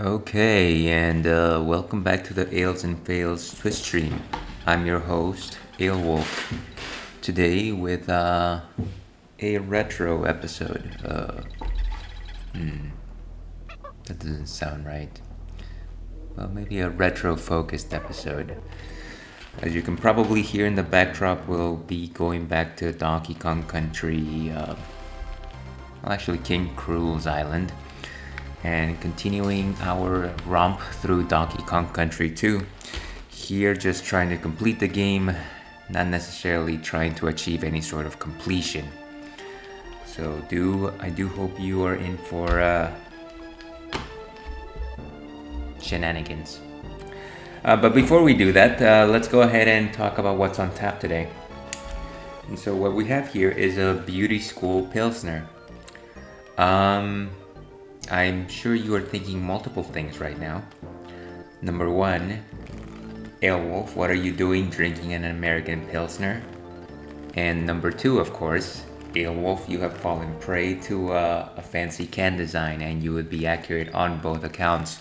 Okay, and welcome back to the Ales and Fails Twist stream. I'm your host, Ale Wolf. Today with a retro episode. That doesn't sound right. Well, maybe a retro-focused episode. As you can probably hear in the backdrop, we'll be going back to Donkey Kong Country. Actually, King Cruel's Island. And continuing our romp through Donkey Kong Country 2. Here, just trying to complete the game, not necessarily trying to achieve any sort of completion. So I do hope you are in for shenanigans. But before we do that, let's go ahead and talk about what's on tap today. And so what we have here is a Beauty School Pilsner. I'm sure you are thinking multiple things right now. Number one, Aelwolf, what are you doing drinking an American Pilsner? And number two, of course, Aelwolf, you have fallen prey to a fancy can design, and you would be accurate on both accounts.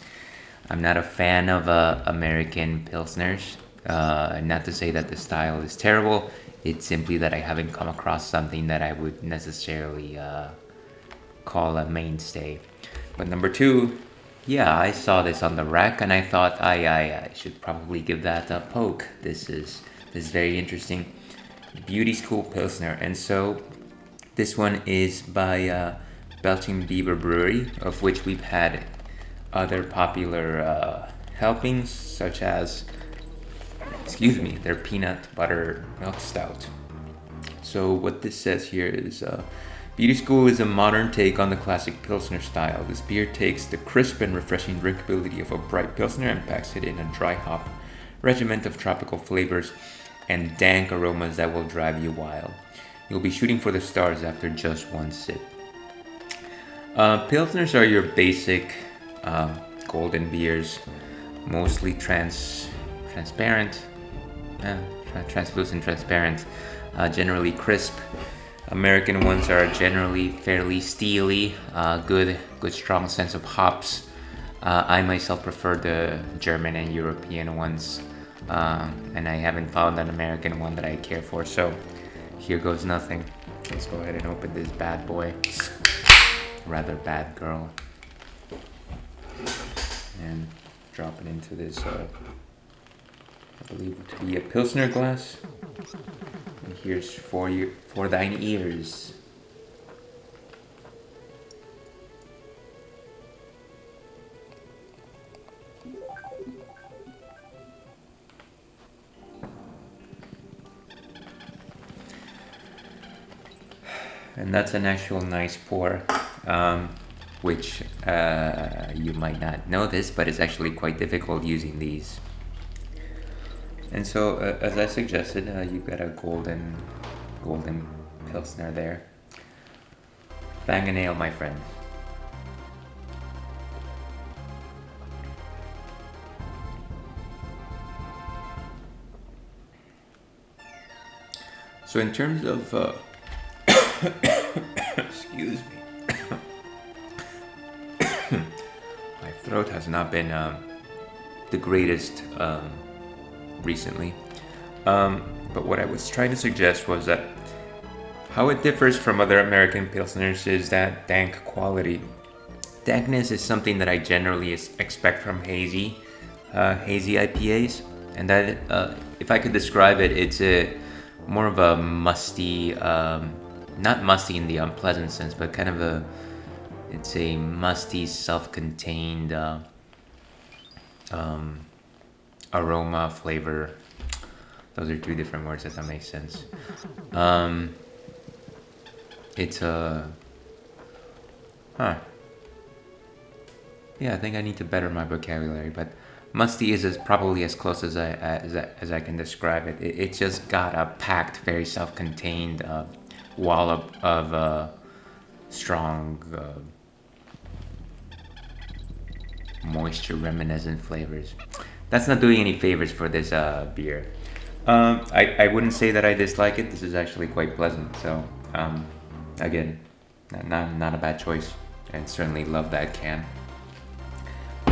I'm not a fan of American Pilsners. Not to say that the style is terrible. It's simply that I haven't come across something that I would necessarily call a mainstay. But number two, yeah, I saw this on the rack and I thought I should probably give that a poke. This is very interesting. Beauty School Pilsner. And so this one is by Belching Beaver Brewery, of which we've had other popular helpings, such as, their peanut butter milk stout. So what this says here is Beauty School is a modern take on the classic Pilsner style. This beer takes the crisp and refreshing drinkability of a bright Pilsner and packs it in a dry hop regiment of tropical flavors and dank aromas that will drive you wild. You'll be shooting for the stars after just one sip. Pilsners are your basic golden beers, mostly transparent, translucent, transparent, generally crisp. American ones are generally fairly steely, good strong sense of hops. I myself prefer the German and European ones, and I haven't found an American one that I care for, so here goes nothing. Let's go ahead and open this bad boy. Rather bad girl. And drop it into this, I believe to be a Pilsner glass. And here's for thine ears. And that's an actual nice pour, which you might not know this, but it's actually quite difficult using these. And so, as I suggested, you've got a golden Pilsner there. Fang and ale, my friends. So in terms of, excuse me, my throat has not been the greatest recently. But what I was trying to suggest was that how it differs from other American Pilsners is that dank quality. Dankness is something that I generally expect from hazy IPAs, and that if I could describe it, it's more of a musty, not musty in the unpleasant sense, but kind of it's a musty, self-contained aroma, flavor. Those are two different words, if that makes sense. It's a... Yeah, I think I need to better my vocabulary, but musty is probably as close as I can describe it. It's just got a packed, very self-contained wallop of strong, moisture reminiscent flavors. That's not doing any favors for this beer. I wouldn't say that I dislike it. This is actually quite pleasant. So again, not a bad choice, and certainly love that can.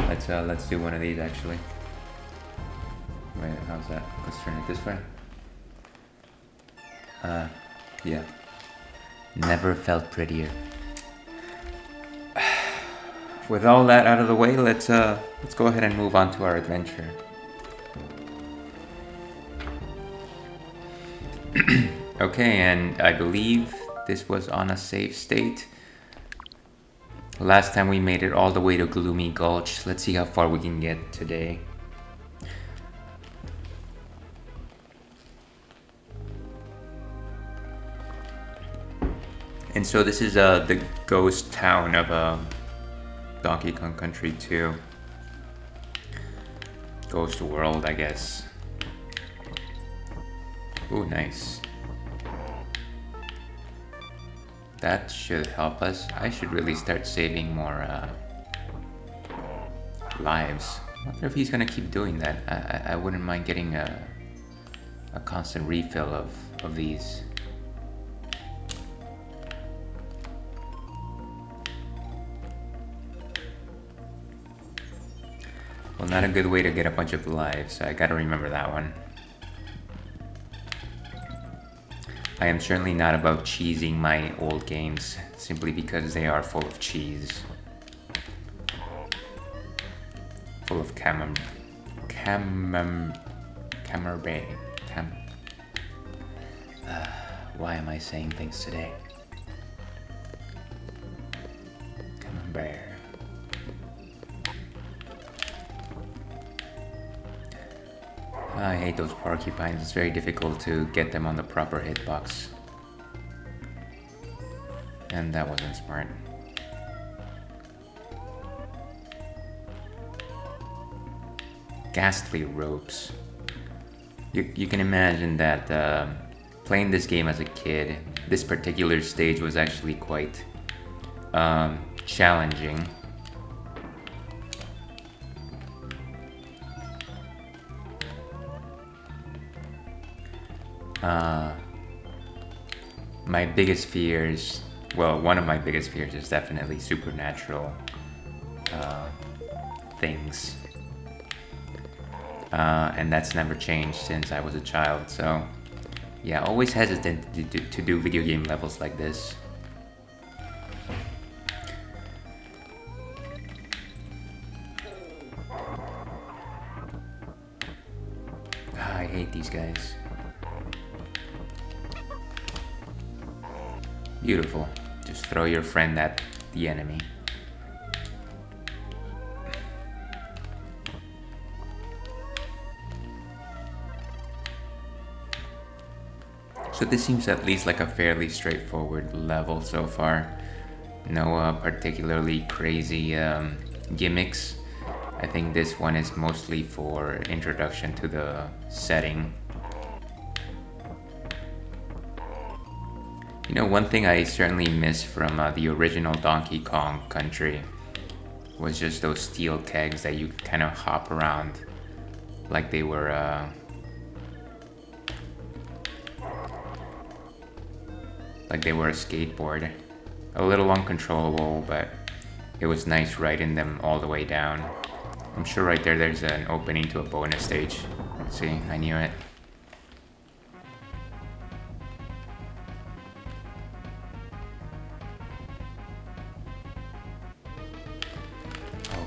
Let's do one of these actually. Wait, how's that? Let's turn it this way. Yeah. Never felt prettier. With all that out of the way, let's go ahead and move on to our adventure. Okay, and I believe this was on a save state. Last time we made it all the way to Gloomy Gulch. Let's see how far we can get today. And so this is the ghost town of Donkey Kong Country 2. Ghost World, I guess. Ooh, nice. That should help us. I should really start saving more lives. I wonder if he's gonna keep doing that. I wouldn't mind getting a constant refill of these. Well, not a good way to get a bunch of lives. I gotta remember that one. I am certainly not about cheesing my old games, simply because they are full of cheese. Full of why am I saying things today? Camembert. I hate those porcupines. It's very difficult to get them on the proper hitbox. And that wasn't smart. Ghastly ropes. You can imagine that playing this game as a kid, this particular stage was actually quite challenging. My biggest fears, well, one of my biggest fears is definitely supernatural things. And that's never changed since I was a child, so yeah, always hesitant to do video game levels like this. I hate these guys. Beautiful. Just throw your friend at the enemy. So this seems at least like a fairly straightforward level so far. No particularly crazy gimmicks. I think this one is mostly for introduction to the setting. You know, one thing I certainly miss from the original Donkey Kong Country was just those steel kegs that you could kind of hop around like they were a skateboard. A little uncontrollable, but it was nice riding them all the way down. I'm sure right there's an opening to a bonus stage. See, I knew it.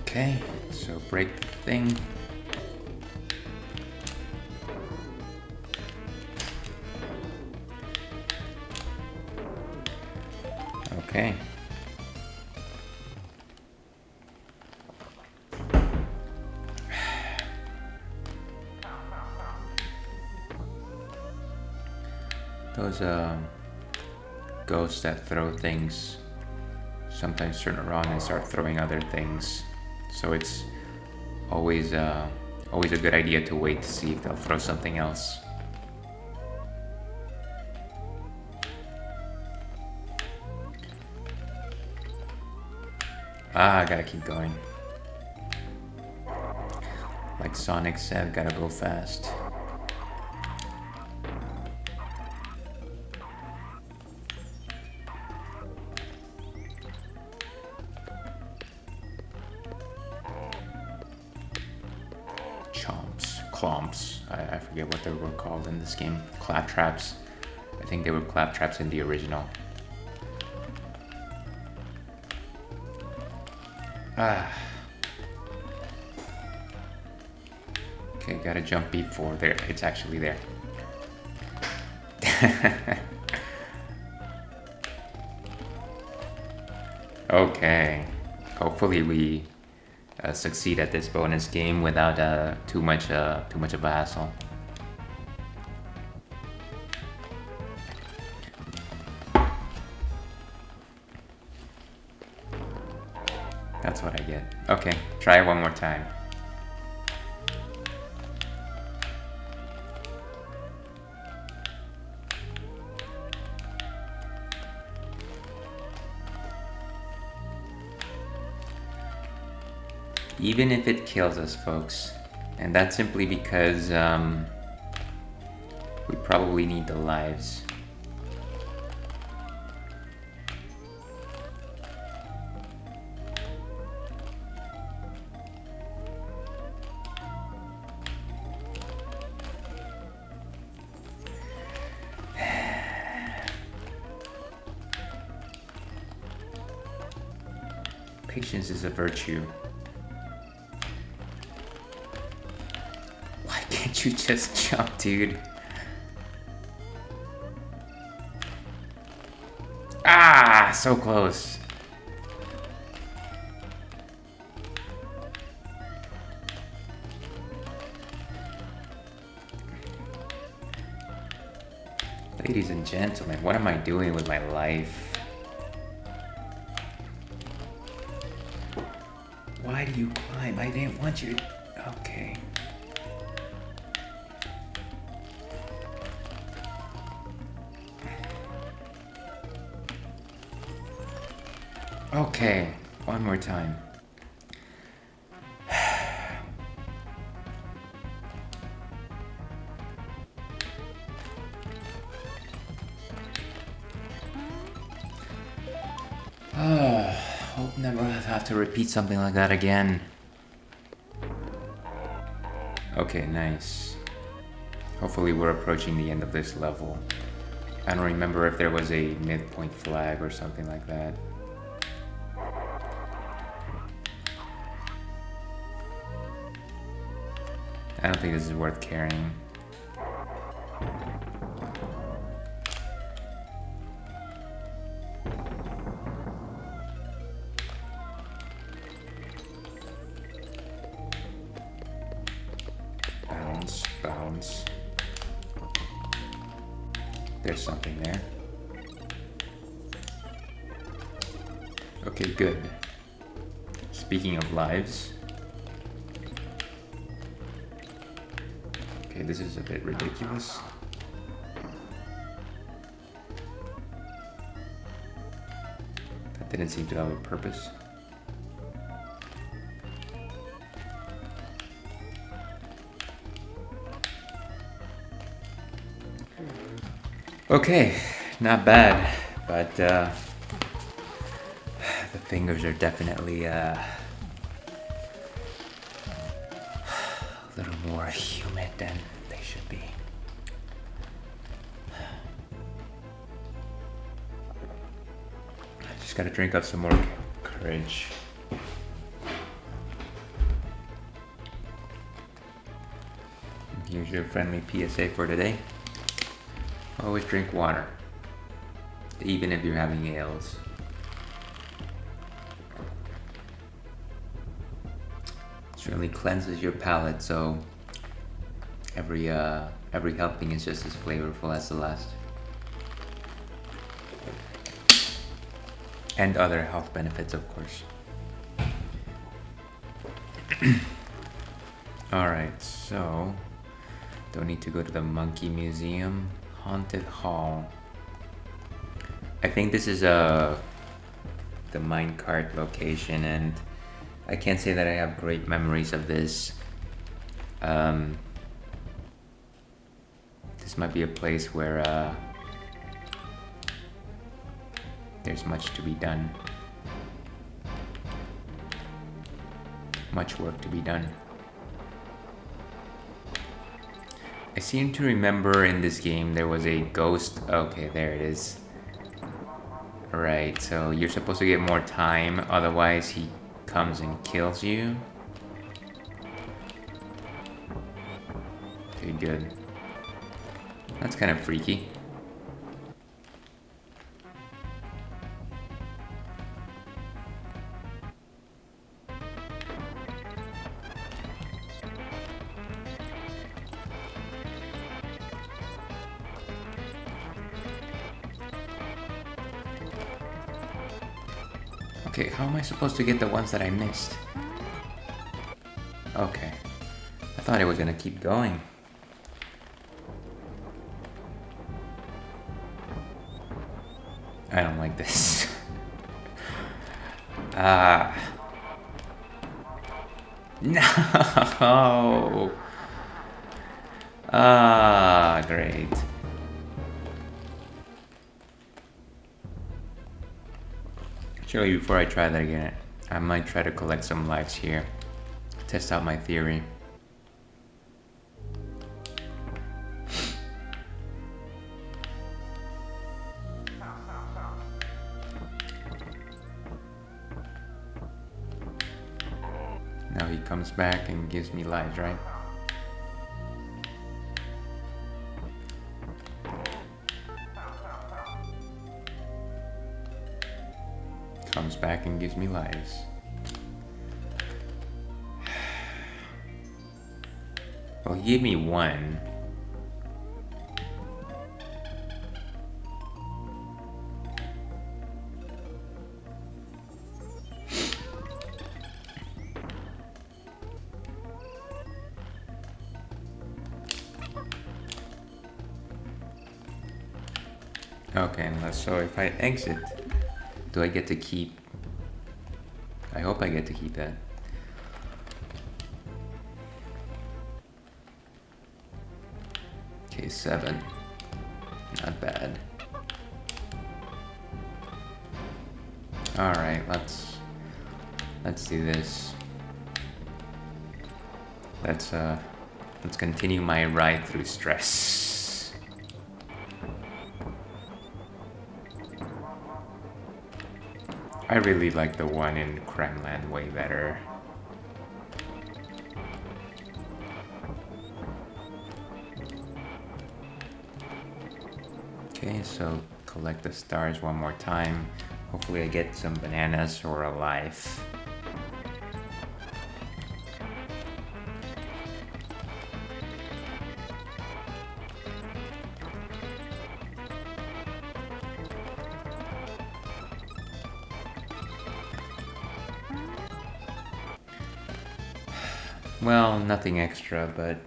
Okay, so break the thing. Okay. Those ghosts that throw things sometimes turn around and start throwing other things. So it's always a good idea to wait to see if they'll throw something else. I gotta keep going. Like Sonic said, gotta go fast. clomps. I forget what they were called in this game. Claptraps. I think they were claptraps in the original. Okay, gotta jump before there. It's actually there. Okay. Hopefully we succeed at this bonus game without too much of a hassle. That's what I get. Okay, try it one more time. Even if it kills us, folks, and that's simply because we probably need the lives. Patience is a virtue. Why can't you just jump, dude? Ah, so close. Ladies and gentlemen, what am I doing with my life? Why do you climb? I didn't want you to... Okay. Okay, one more time. Hope never have to repeat something like that again. Okay, nice. Hopefully we're approaching the end of this level. I don't remember if there was a midpoint flag or something like that. I don't think this is worth carrying. Bounce, bounce. There's something there. Okay, good. Speaking of lives. Okay, this is a bit ridiculous. That didn't seem to have a purpose. Okay, not bad, but the fingers are definitely a little more humid than they should be. I just gotta drink up some more courage. Here's your friendly PSA for today. Always drink water, even if you're having ails. It really cleanses your palate, so every helping is just as flavorful as the last. And other health benefits, of course. Alright, so don't need to go to the Monkey Museum. Haunted Hall. I think this is the minecart location, and I can't say that I have great memories of this. This might be a place where there's much to be done. Much work to be done. I seem to remember in this game there was a ghost. Okay, there it is. Right, so you're supposed to get more time, otherwise he comes and kills you. Okay, good. That's kind of freaky. Okay, how am I supposed to get the ones that I missed? Okay. I thought it was gonna keep going. I don't like this. Ah. No! Ah, great. Actually, before I try that again, I might try to collect some lives here. Test out my theory. Now he comes back and gives me lives, right? Comes back and gives me lives. Well, he gave me one. Okay, so if I exit, do I get to keep? I hope I get to keep that. Okay, 7. Not bad. Alright, let's do this. Let's continue my ride through stress. I really like the one in Kremland way better. Okay, so collect the stars one more time. Hopefully I get some bananas or a life. Well, nothing extra, but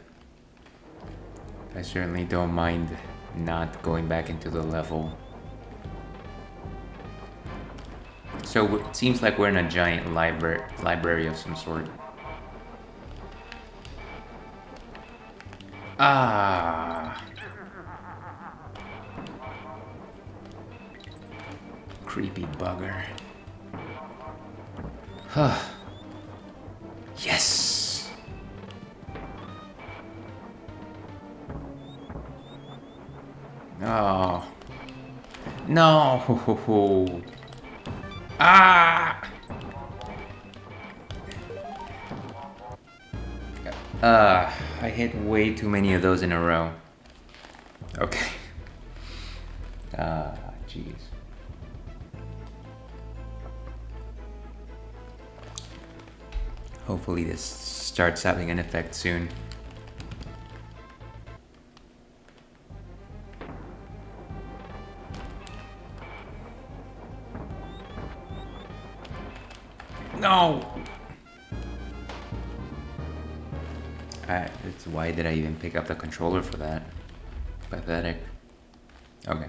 I certainly don't mind not going back into the level. So it seems like we're in a giant library of some sort. Ah! Creepy bugger. Huh. Yes! Oh. No! Ah! I hit way too many of those in a row. Okay. Jeez. Hopefully this starts having an effect soon. No! Why did I even pick up the controller for that? Pathetic. Okay.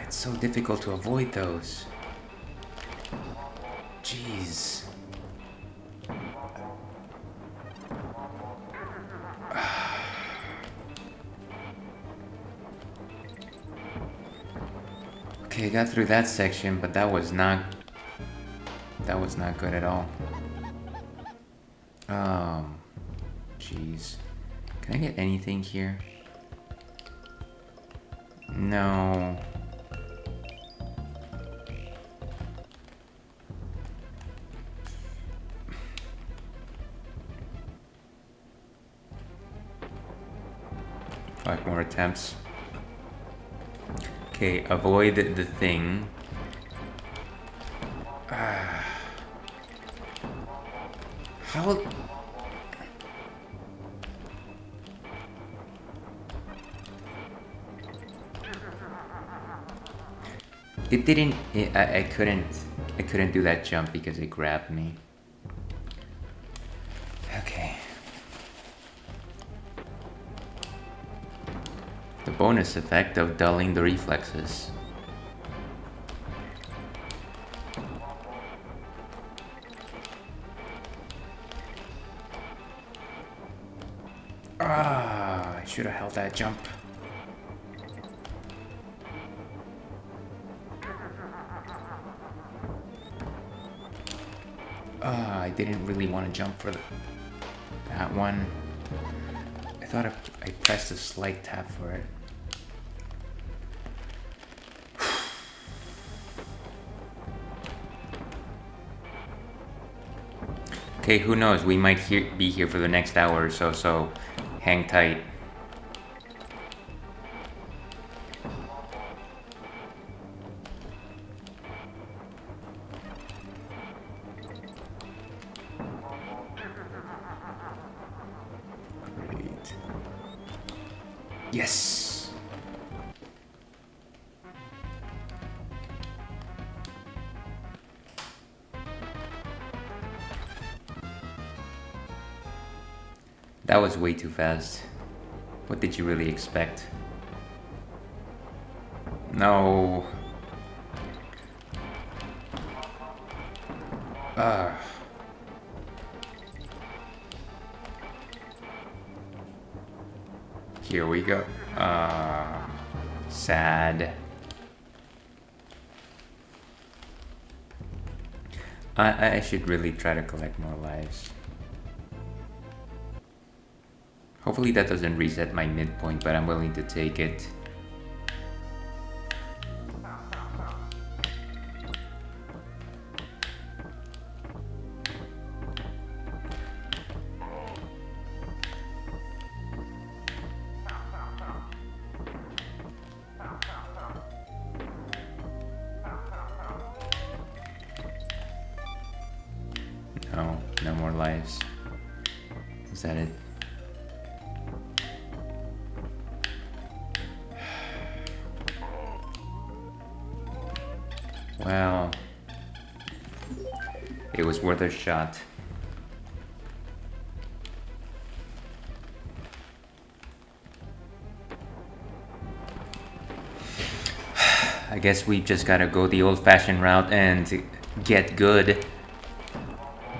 It's so difficult to avoid those. Jeez. Okay, got through that section, but that was not good at all. Jeez. Can I get anything here? No. Five more attempts. Okay, avoid the thing. How? It didn't. I couldn't do that jump because it grabbed me. Okay. The bonus effect of dulling the reflexes. I should have held that jump. I didn't really want to jump for that one. I thought I pressed a slight tap for it. Okay, who knows? We might be here for the next hour or so, so hang tight. Great. Yes! That was way too fast. What did you really expect? No. Here we go. Sad. I should really try to collect more lives. Hopefully that doesn't reset my midpoint, but I'm willing to take it. No more lives. Is that it? Well, it was worth a shot. I guess we just gotta go the old-fashioned route and get good.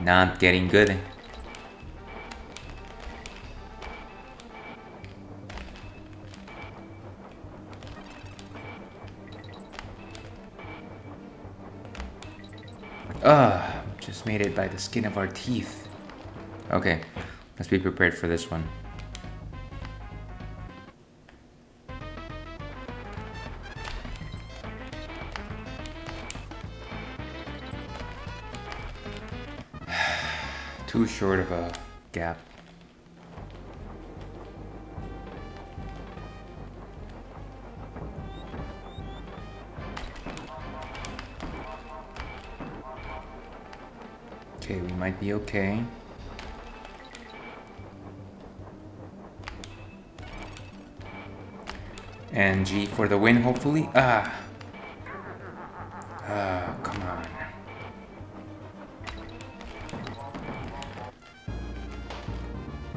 Not getting good. Just made it by the skin of our teeth. Okay, let's be prepared for this one. Too short of a gap. Okay, we might be okay. And G for the win, hopefully. Come on.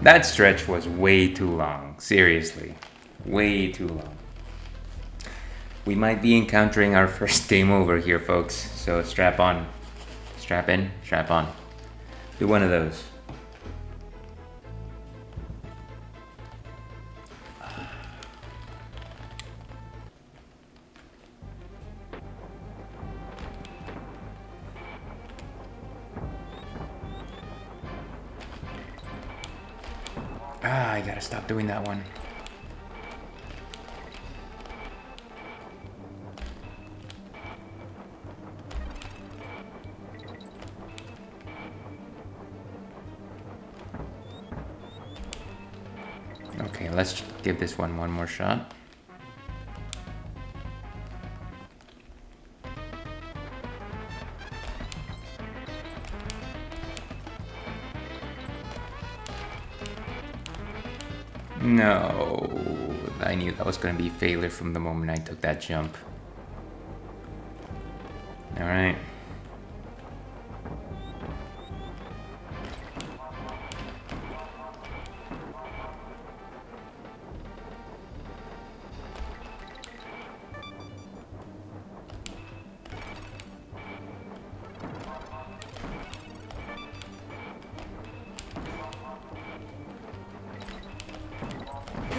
That stretch was way too long. Seriously. Way too long. We might be encountering our first game over here, folks. So strap on. Strap in, strap on. Do one of those. Ah, I gotta stop doing that one. Okay, let's give this one more shot. No, I knew that was going to be failure from the moment I took that jump. All right.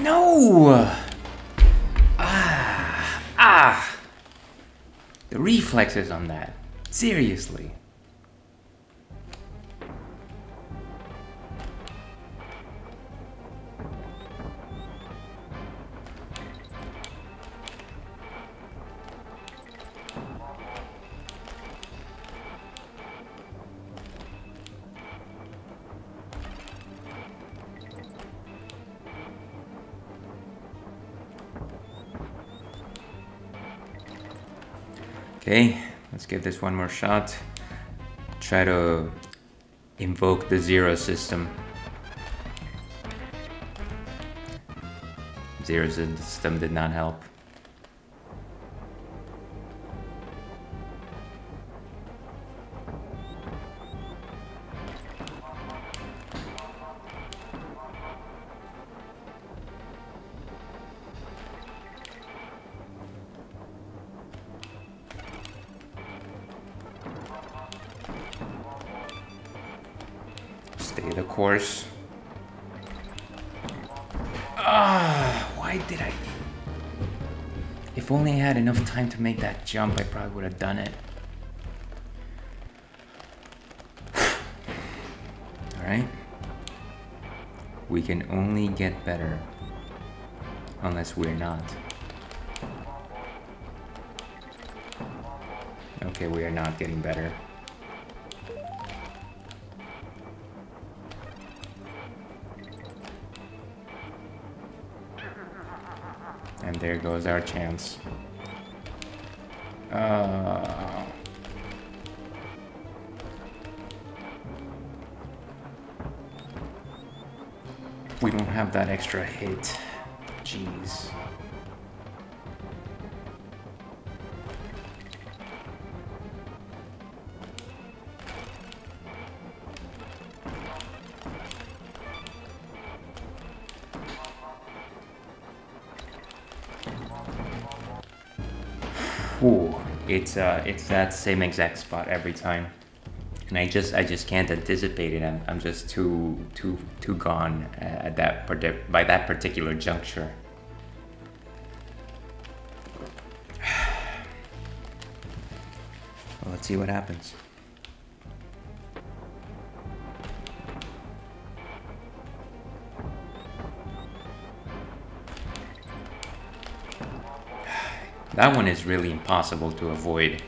No! The reflexes on that. Seriously. Okay, let's give this one more shot. Try to invoke the zero system. Zero system did not help. Stay the course. Why did I? If only I had enough time to make that jump, I probably would have done it. Alright. We can only get better. Unless we're not. Okay, we are not getting better. And there goes our chance. We don't have that extra hit. Jeez. Ooh, it's that same exact spot every time, and I just can't anticipate it. I'm just too gone at by that particular juncture. Well, let's see what happens. That one is really impossible to avoid.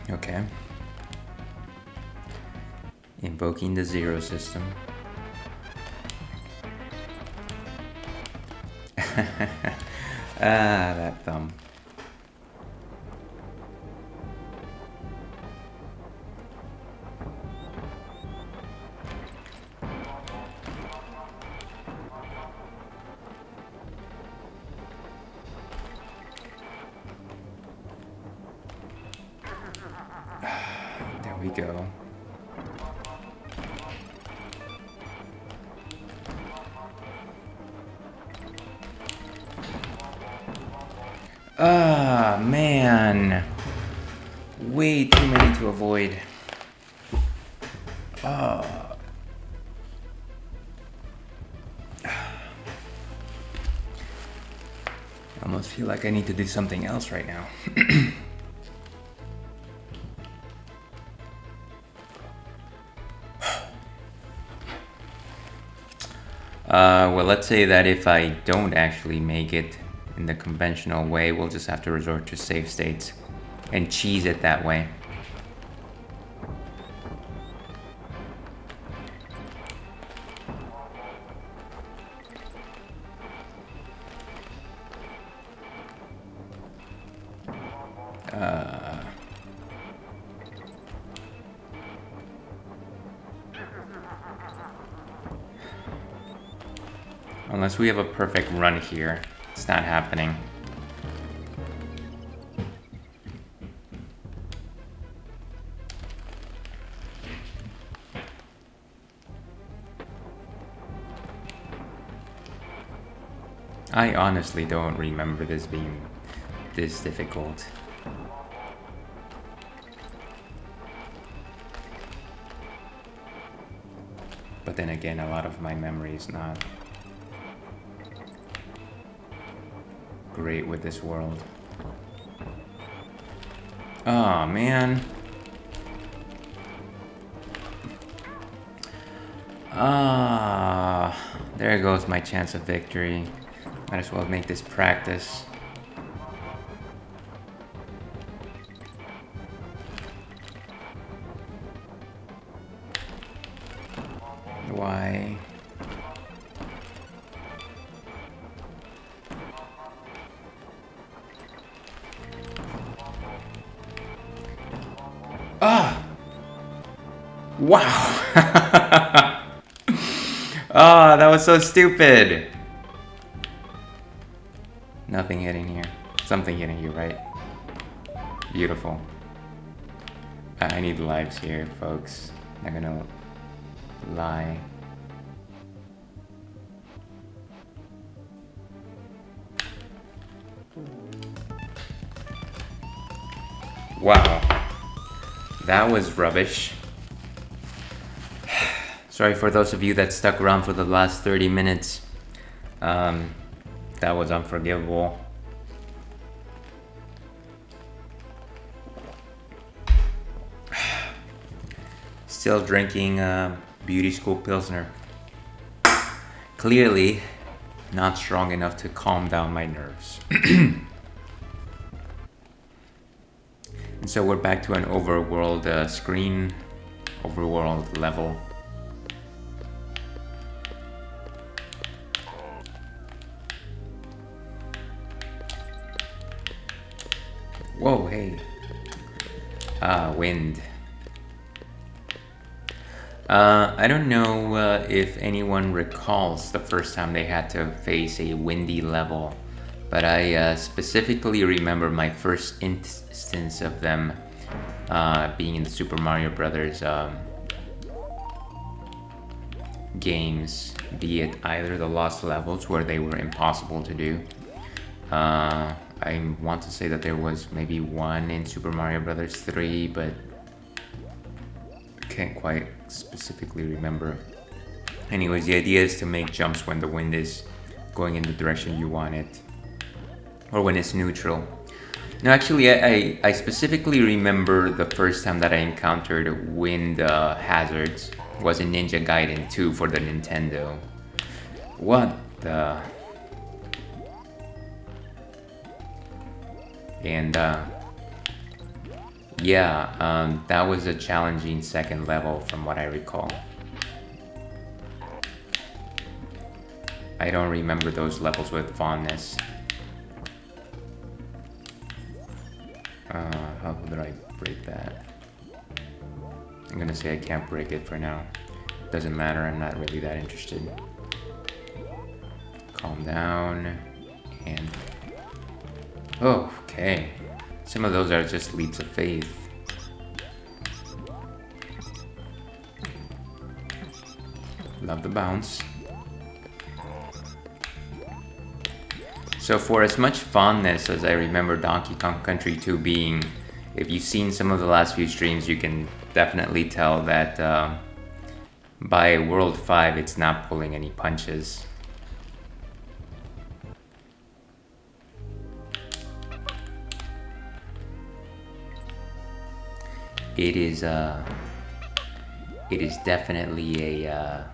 Okay. Invoking the zero system. That thumb. There we go. Ah, man. Way too many to avoid. almost feel like I need to do something else right now. Well, let's say that if I don't actually make it in the conventional way, we'll just have to resort to save states and cheese it that way. Unless we have a perfect run here, it's not happening. I honestly don't remember this being this difficult. But then again, a lot of my memory is not great with this world. Oh man. There goes my chance of victory. Might as well make this practice. Why? Ah! Wow! Ah, that was so stupid! Nothing hitting here. Something hitting you, right? Beautiful. I need lives here, folks. Not gonna lie. Wow. That was rubbish. Sorry for those of you that stuck around for the last 30 minutes. That was unforgivable. Still drinking beauty school Pilsner. Clearly not strong enough to calm down my nerves. And so we're back to an overworld screen, overworld level. Whoa, hey. Wind. I don't know if anyone recalls the first time they had to face a windy level, but I specifically remember my first instance of them being in the Super Mario Brothers games, be it either the Lost Levels, where they were impossible to do. I want to say that there was maybe one in Super Mario Brothers 3, but I can't quite specifically remember. Anyways, the idea is to make jumps when the wind is going in the direction you want it, or when it's neutral. No, actually, I specifically remember the first time that I encountered wind hazards was in Ninja Gaiden 2 for the Nintendo. What the... And yeah, that was a challenging second level from what I recall. I don't remember those levels with fondness. How did I break that? I'm gonna say I can't break it for now. Doesn't matter, I'm not really that interested. Calm down, and... Oh, okay. Some of those are just leaps of faith. Love the bounce. So for as much fondness as I remember Donkey Kong Country 2 being, if you've seen some of the last few streams, you can definitely tell that by World 5 it's not pulling any punches. it is definitely a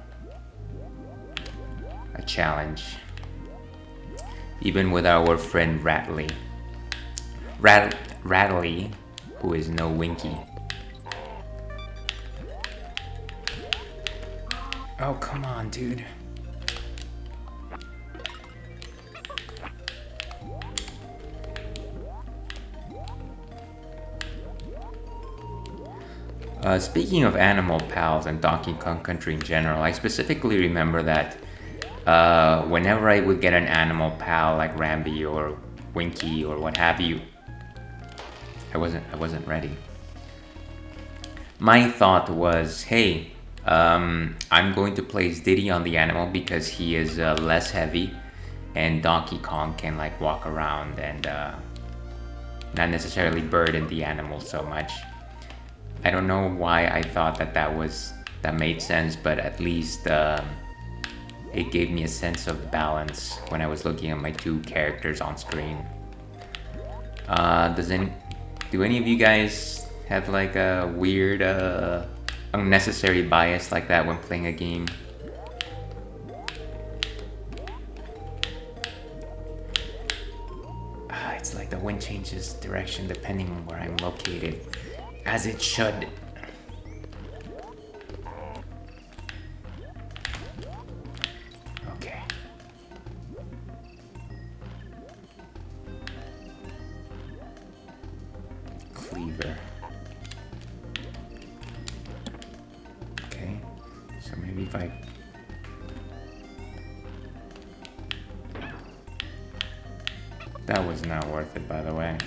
challenge, even with our friend Rattly, who is no Winky. Oh, come on, dude. Speaking of Animal Pals and Donkey Kong Country in general, I specifically remember that whenever I would get an Animal Pal like Rambi or Winky or what have you, I wasn't ready. My thought was, hey, I'm going to place Diddy on the animal because he is less heavy, and Donkey Kong can like walk around and not necessarily burden the animal so much. I don't know why I thought that made sense, but at least it gave me a sense of balance when I was looking at my two characters on screen. Do any of you guys have like a weird unnecessary bias like that when playing a game? It's like the wind changes direction depending on where I'm located. As it should. Okay. Cleaver. Okay. So maybe if I... That was not worth it, by the way.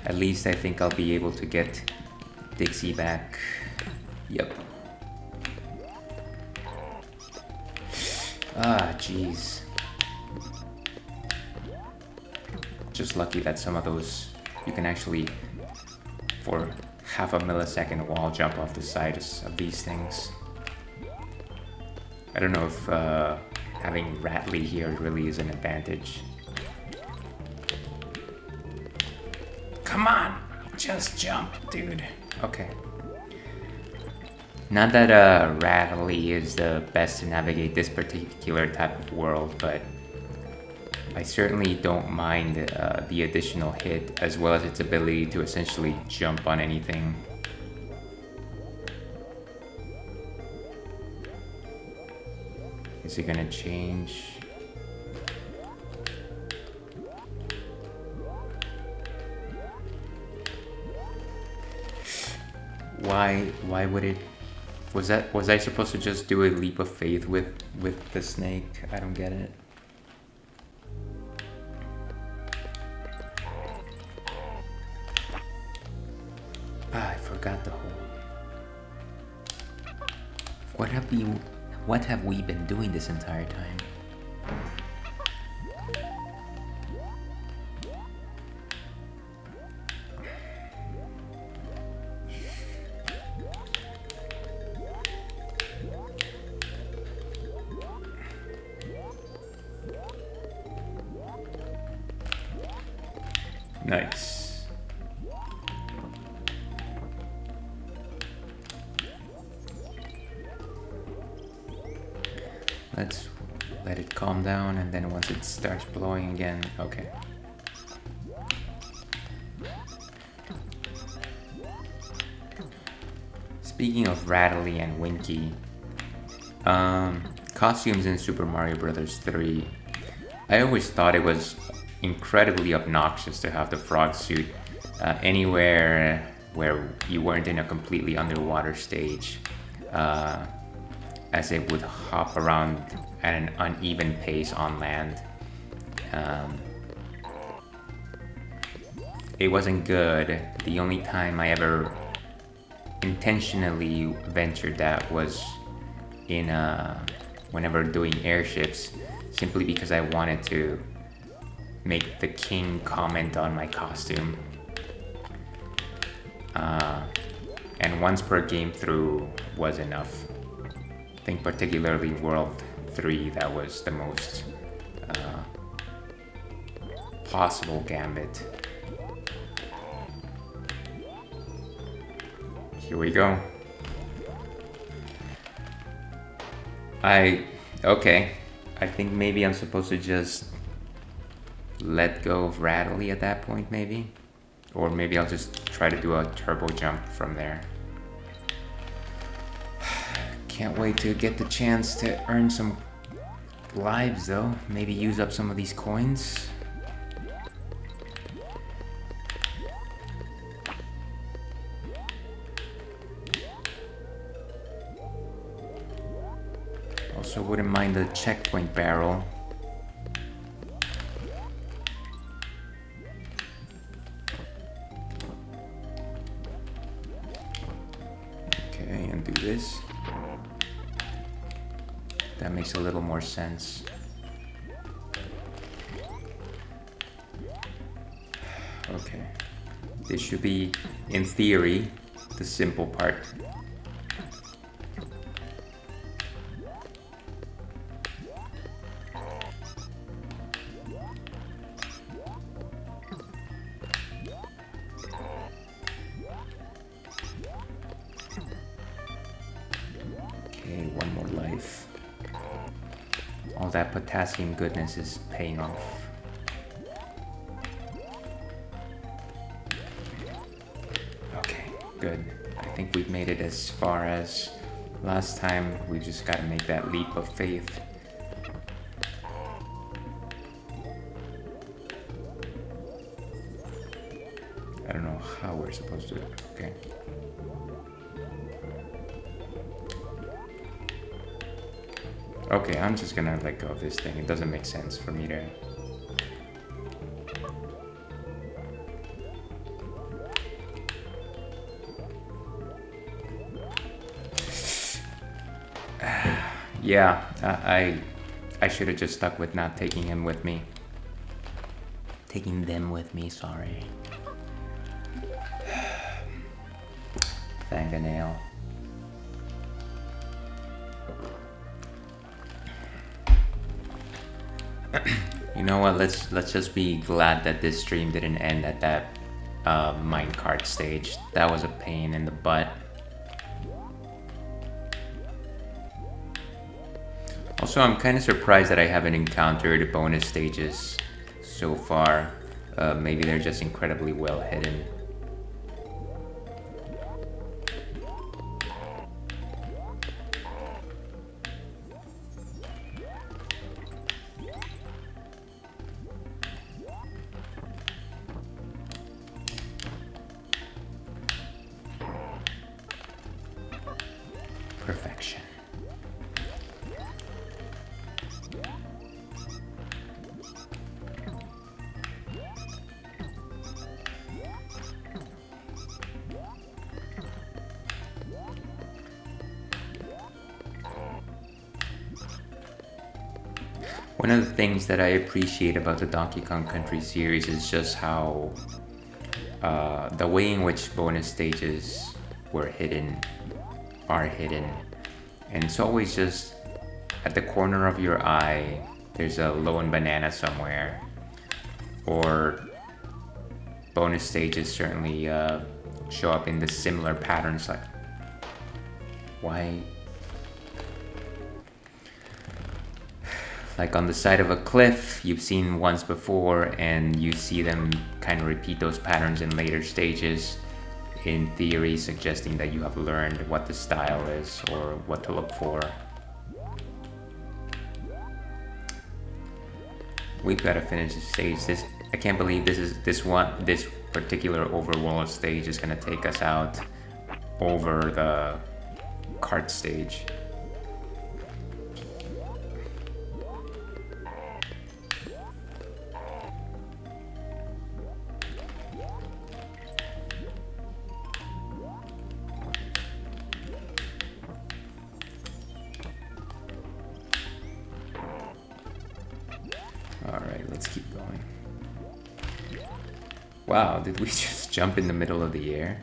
At least I think I'll be able to get Dixie back. Yep. Ah, jeez. Just lucky that some of those you can actually, for half a millisecond, wall jump off the sides of these things. I don't know if having Rattly here really is an advantage. Come on, just jump, dude. Okay. Not that Rattly is the best to navigate this particular type of world, but I certainly don't mind the additional hit, as well as its ability to essentially jump on anything. Is it gonna change? Why would it? Was I supposed to just do a leap of faith with the snake? I don't get it. I forgot the whole. What have we been doing this entire time? Nice. Let's let it calm down, and then once it starts blowing again, okay. Speaking of Rattly and Winky, costumes in Super Mario Bros. 3, I always thought it was incredibly obnoxious to have the frog suit anywhere where you weren't in a completely underwater stage, as it would hop around at an uneven pace on land. It wasn't good. The only time I ever intentionally ventured that was in whenever doing airships, simply because I wanted to make the king comment on my costume. And once per game through was enough. I think particularly World 3, that was the most possible gambit. Here we go. Okay. I think maybe I'm supposed to just let go of Rattly at that point, maybe? Or maybe I'll just try to do a turbo jump from there. Can't wait to get the chance to earn some lives though. Maybe use up some of these coins. Also wouldn't mind the checkpoint barrel. Okay, and do this. That makes a little more sense. Okay. This should be, in theory, the simple part. Okay, one more life. All that potassium goodness is paying off. Okay, good. I think we've made it as far as last time. We just gotta make that leap of faith. I don't know how we're supposed to do it. Okay. Okay, I'm just gonna let go of this thing. It doesn't make sense for me to... Yeah, I should have just stuck with not taking him with me. Taking them with me, sorry. Fingernail. You know what? Let's just be glad that this stream didn't end at that minecart stage. That was a pain in the butt. Also, I'm kind of surprised that I haven't encountered bonus stages so far. Maybe they're just incredibly well hidden. Perfection. One of the things that I appreciate about the Donkey Kong Country series is just how the way in which bonus stages are hidden, and it's always just at the corner of your eye. There's a lone banana somewhere, or bonus stages certainly show up in the similar patterns. Like, why? Like on the side of a cliff you've seen once before, and you see them kind of repeat those patterns in later stages, in theory suggesting that you have learned what the style is or what to look for. We've got to finish this stage. I can't believe this particular overworld stage is going to take us out over the cart stage. Alright, let's keep going. Wow, did we just jump in the middle of the air?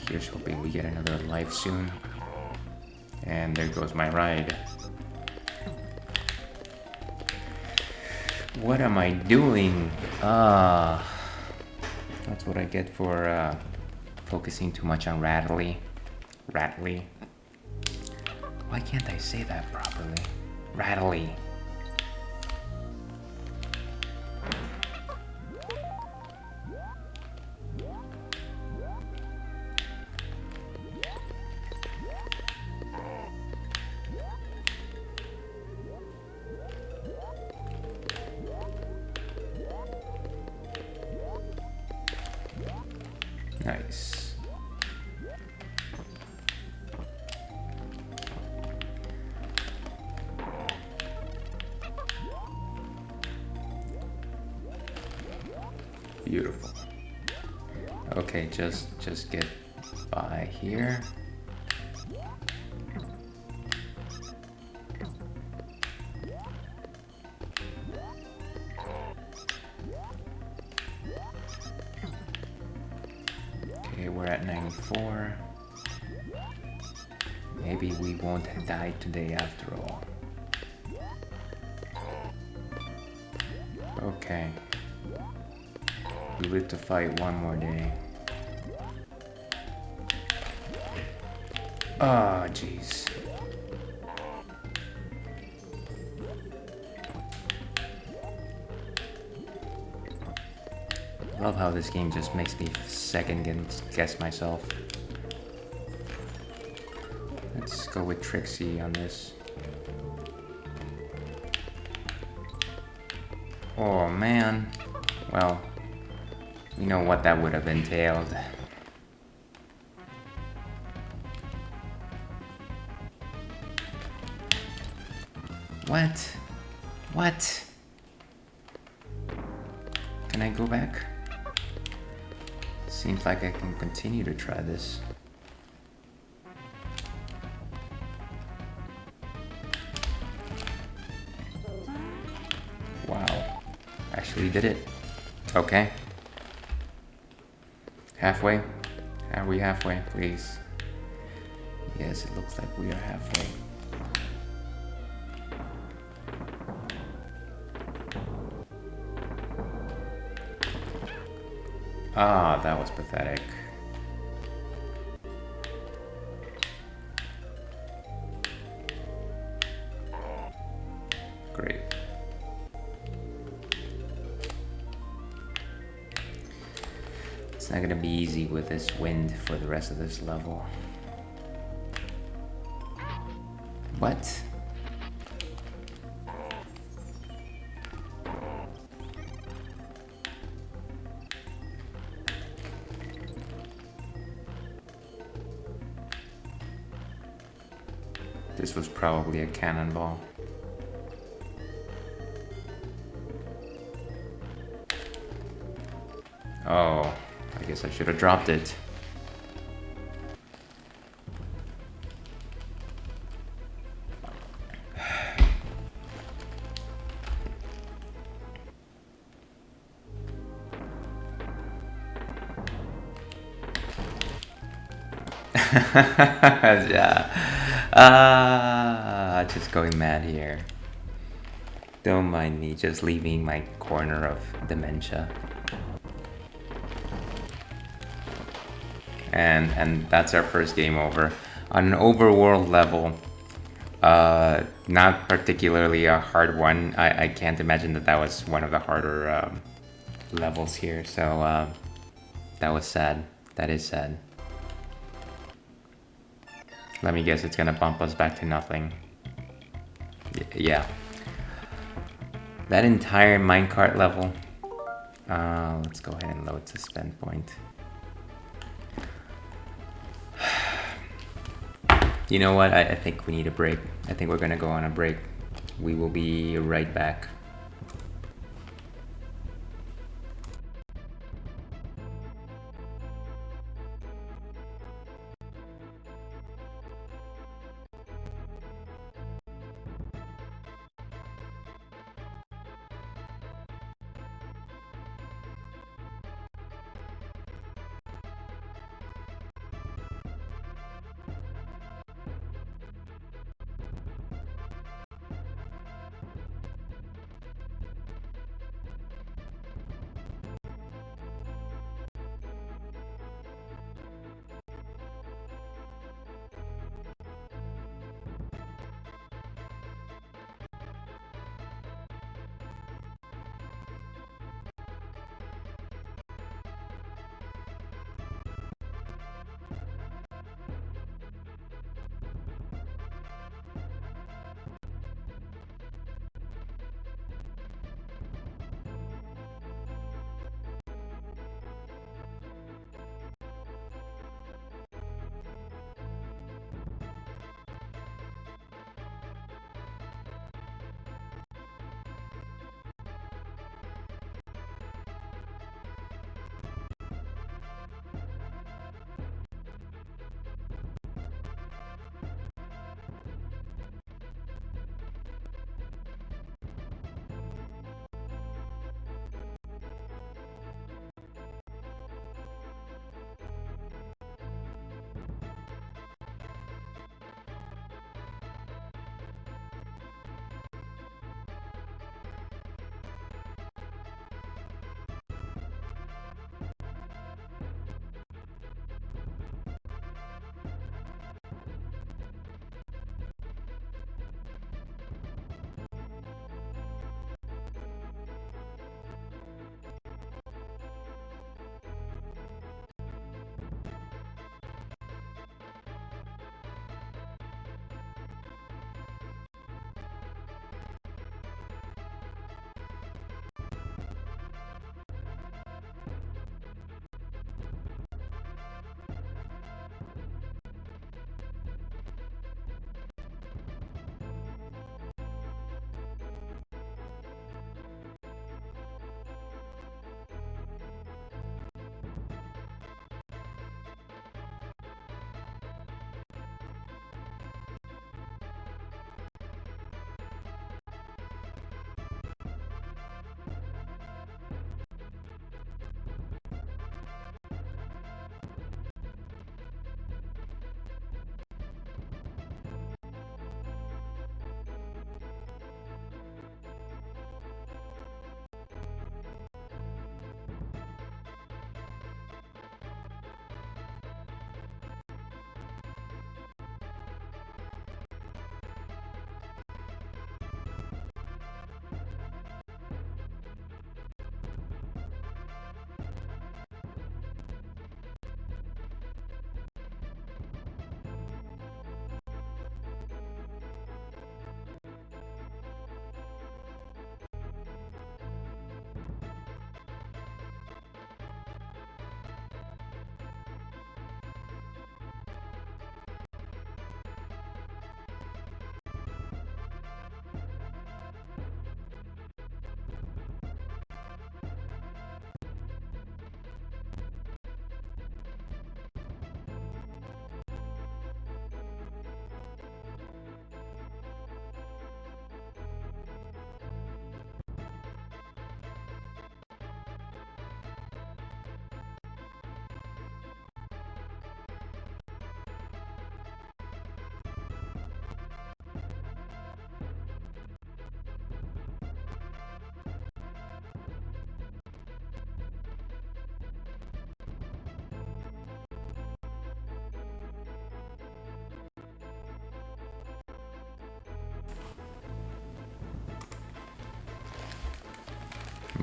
Here's hoping we get another life soon. And there goes my ride. What am I doing? That's what I get for focusing too much on Rattly. Rattly. Why can't I say that properly? Rattly. Nice. Beautiful. Okay, just get by here. Okay, we're at 94. Maybe we won't die today after all. Okay. We live to fight one more day. Oh, jeez. Love how this game just makes me second guess myself. Let's go with Trixie on this. Oh man. Well, you know what that would have entailed. What? What? Can I go back? Seems like I can continue to try this. Wow. Actually did it. Okay. Halfway? Are we halfway, please? Yes, it looks like we are halfway. Ah, that was pathetic. Great. It's not gonna be easy with this wind for the rest of this level. What? This was probably a cannonball. Oh, I guess I should have dropped it. Yeah. Just going mad here. Don't mind me just leaving my corner of dementia. And that's our first game over. On an overworld level, not particularly a hard one. I can't imagine that was one of the harder levels here, so that was sad. That is sad. Let me guess, it's gonna bump us back to nothing. Yeah. That entire minecart level. Let's go ahead and load suspend point. You know what? I think we need a break. I think we're gonna go on a break. We will be right back.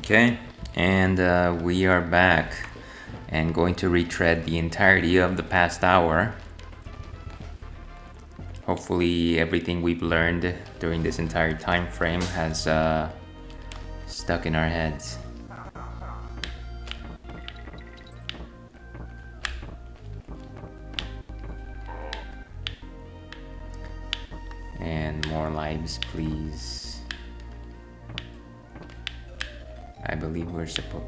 Okay, and we are back and going to retread the entirety of the past hour. Hopefully everything we've learned during this entire time frame has stuck in our heads. And more lives, please. I believe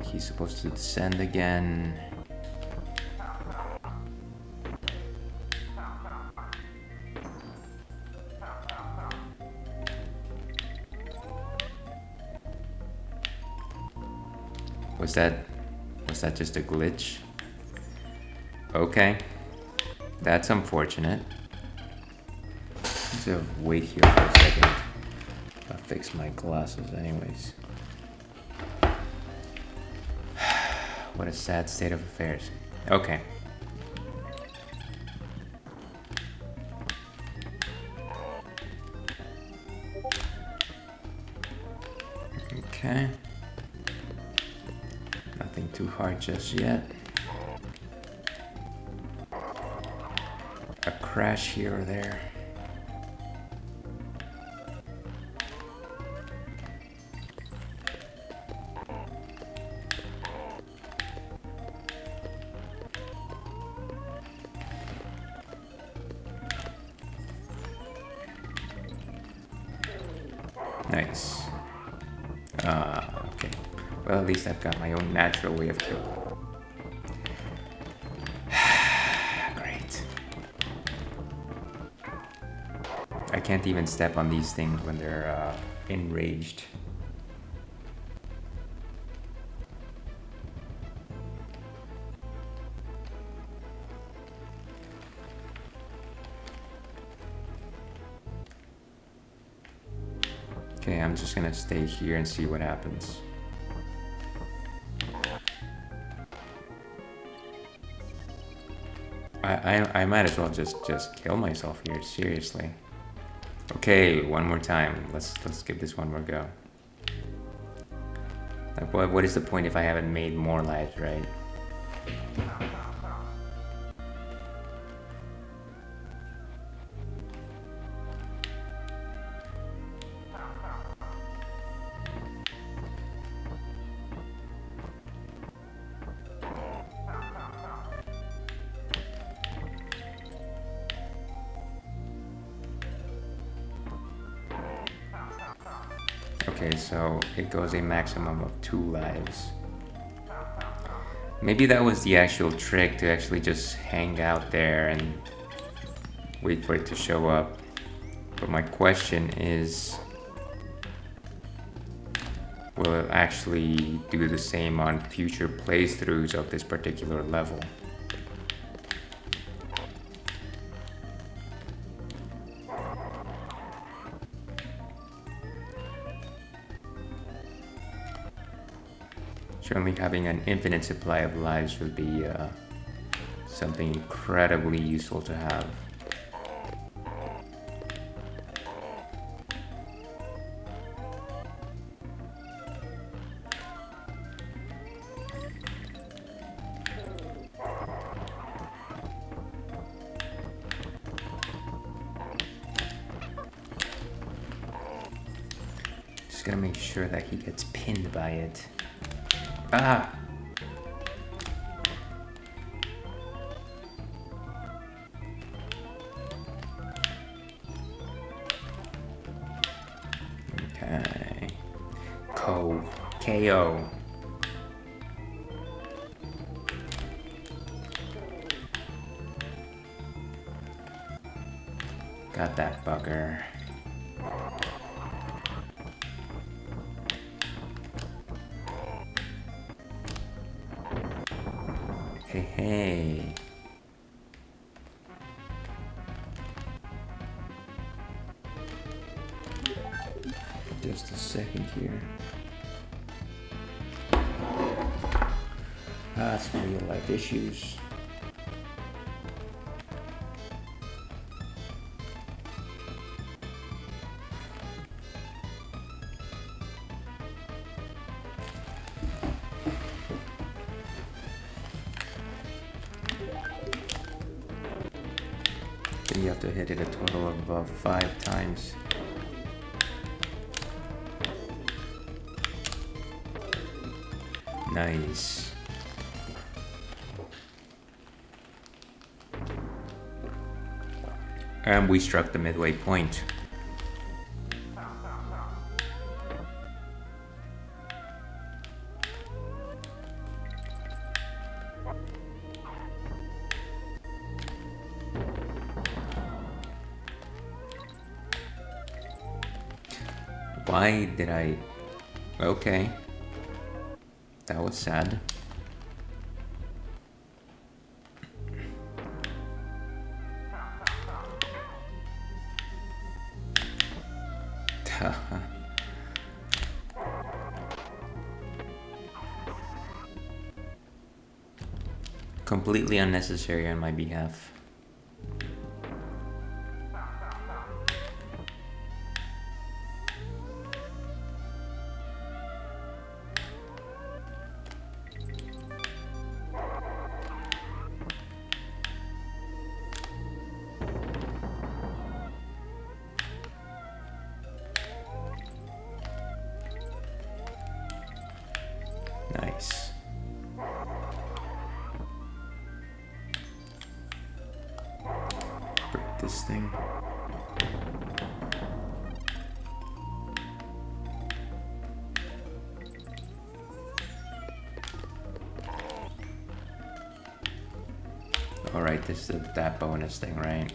he's supposed to descend again. Was that just a glitch? Okay, that's unfortunate. Let's wait here for a second. I'll fix my glasses anyways. What a sad state of affairs. Okay. Okay. Nothing too hard just yet. A crash here or there. Nice. Okay. Well, at least I've got my own natural way of killing. Great. I can't even step on these things when they're enraged. Okay, I'm just gonna stay here and see what happens. I might as well just kill myself here, seriously. Okay, one more time. Let's give this one more go. Like, what is the point if I haven't made more lives, right? Okay, so it goes a maximum of 2 lives. Maybe that was the actual trick, to actually just hang out there and wait for it to show up. But my question is, will it actually do the same on future playthroughs of this particular level? Certainly having an infinite supply of lives would be something incredibly useful to have. Just gotta make sure that he gets pinned by it. Ah! Okay. KO. Got that bugger. Hey. Just a second here. Some real life issues. you have to hit it a total of about 5 times. Nice. And we struck the midway point. Why did I... Okay. That was sad. Completely unnecessary on my behalf. Nice. Break this thing. Alright, this is that bonus thing, right?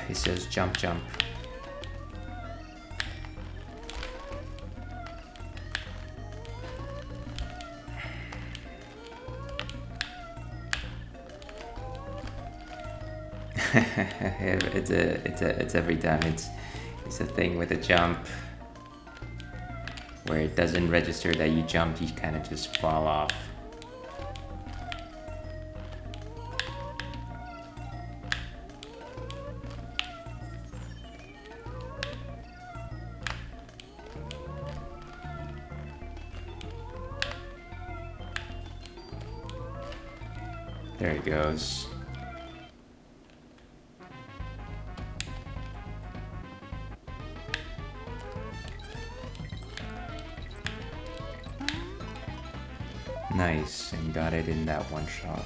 It says jump, jump. it's every time it's a thing with a jump where it doesn't register that you jumped, you kind of just fall off. There he goes. Nice, and got it in that one shot.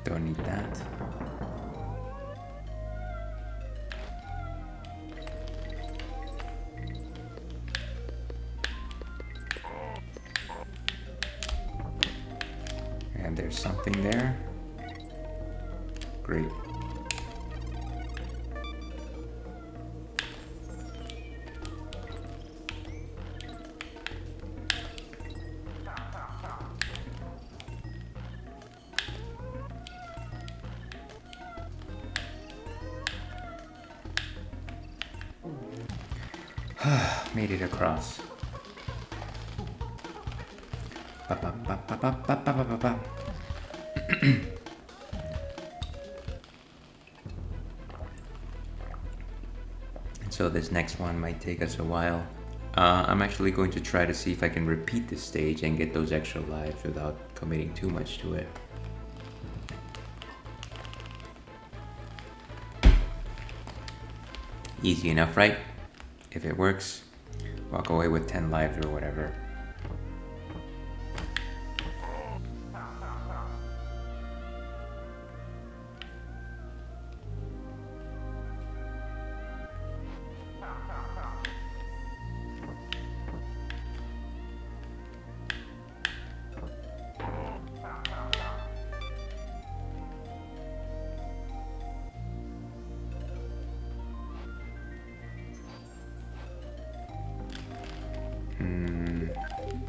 Don't need that. And there's something there. Great. Made it across. So this next one might take us a while. I'm actually going to try to see if I can repeat this stage and get those extra lives without committing too much to it. Easy enough, right? If it works, walk away with 10 lives or whatever.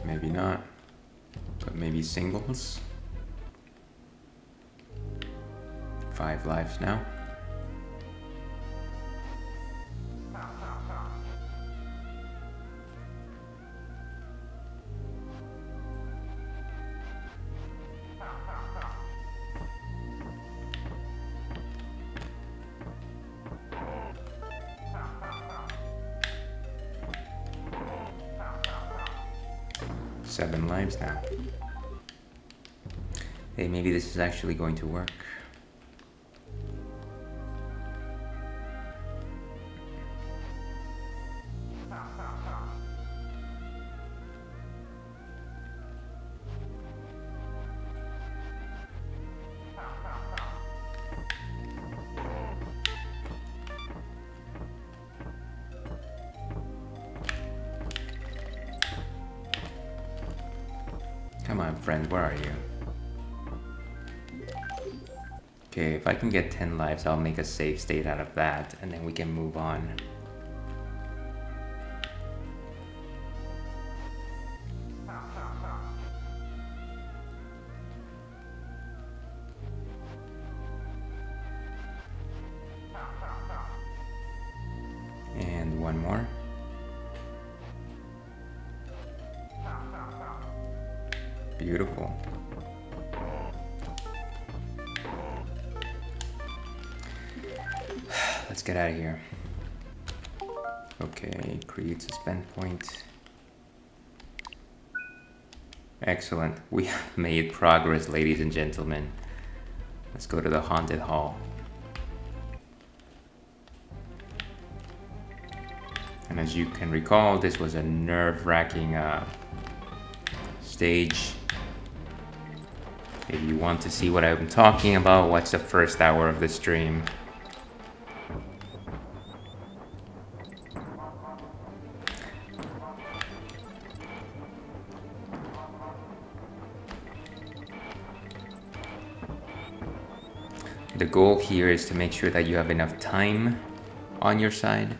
Maybe not, but maybe singles. 5 lives now. Seven lives now. Hey, maybe this is actually going to work. Come on, friend, where are you? Okay, if I can get 10 lives, I'll make a save state out of that, and then we can move on. And one more. Beautiful. Let's get out of here. Okay, create suspend point. Excellent. We have made progress, ladies and gentlemen. Let's go to the haunted hall. And as you can recall, this was a nerve-wracking stage. If you want to see what I'm talking about, watch the first hour of the stream. The goal here is to make sure that you have enough time on your side.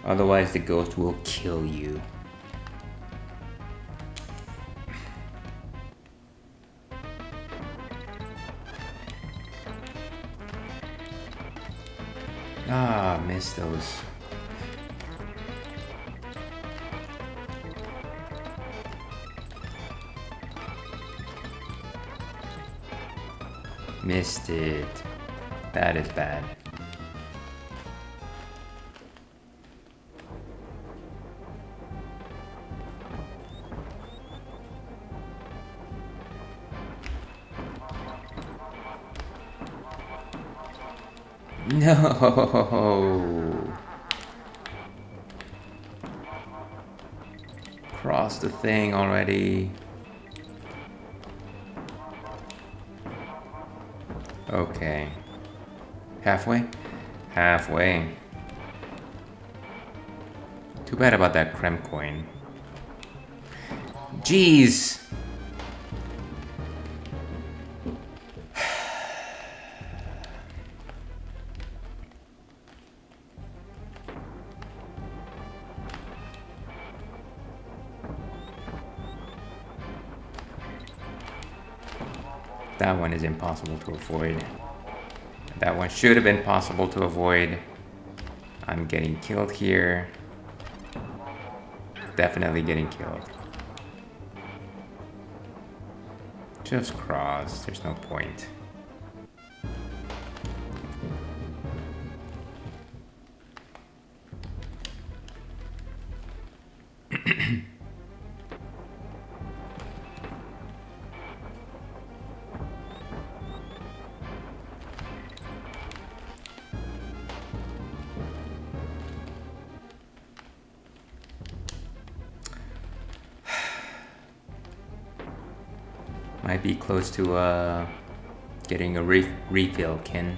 Otherwise, the ghost will kill you. Ah, missed those. Missed it. That is bad. No. Cross the thing already. Okay. Halfway? Halfway. Too bad about that creme coin. Jeez! That one is impossible to avoid. That one should have been possible to avoid. I'm getting killed here. Definitely getting killed. Just cross. There's no point. Might be close to getting a refill, Ken.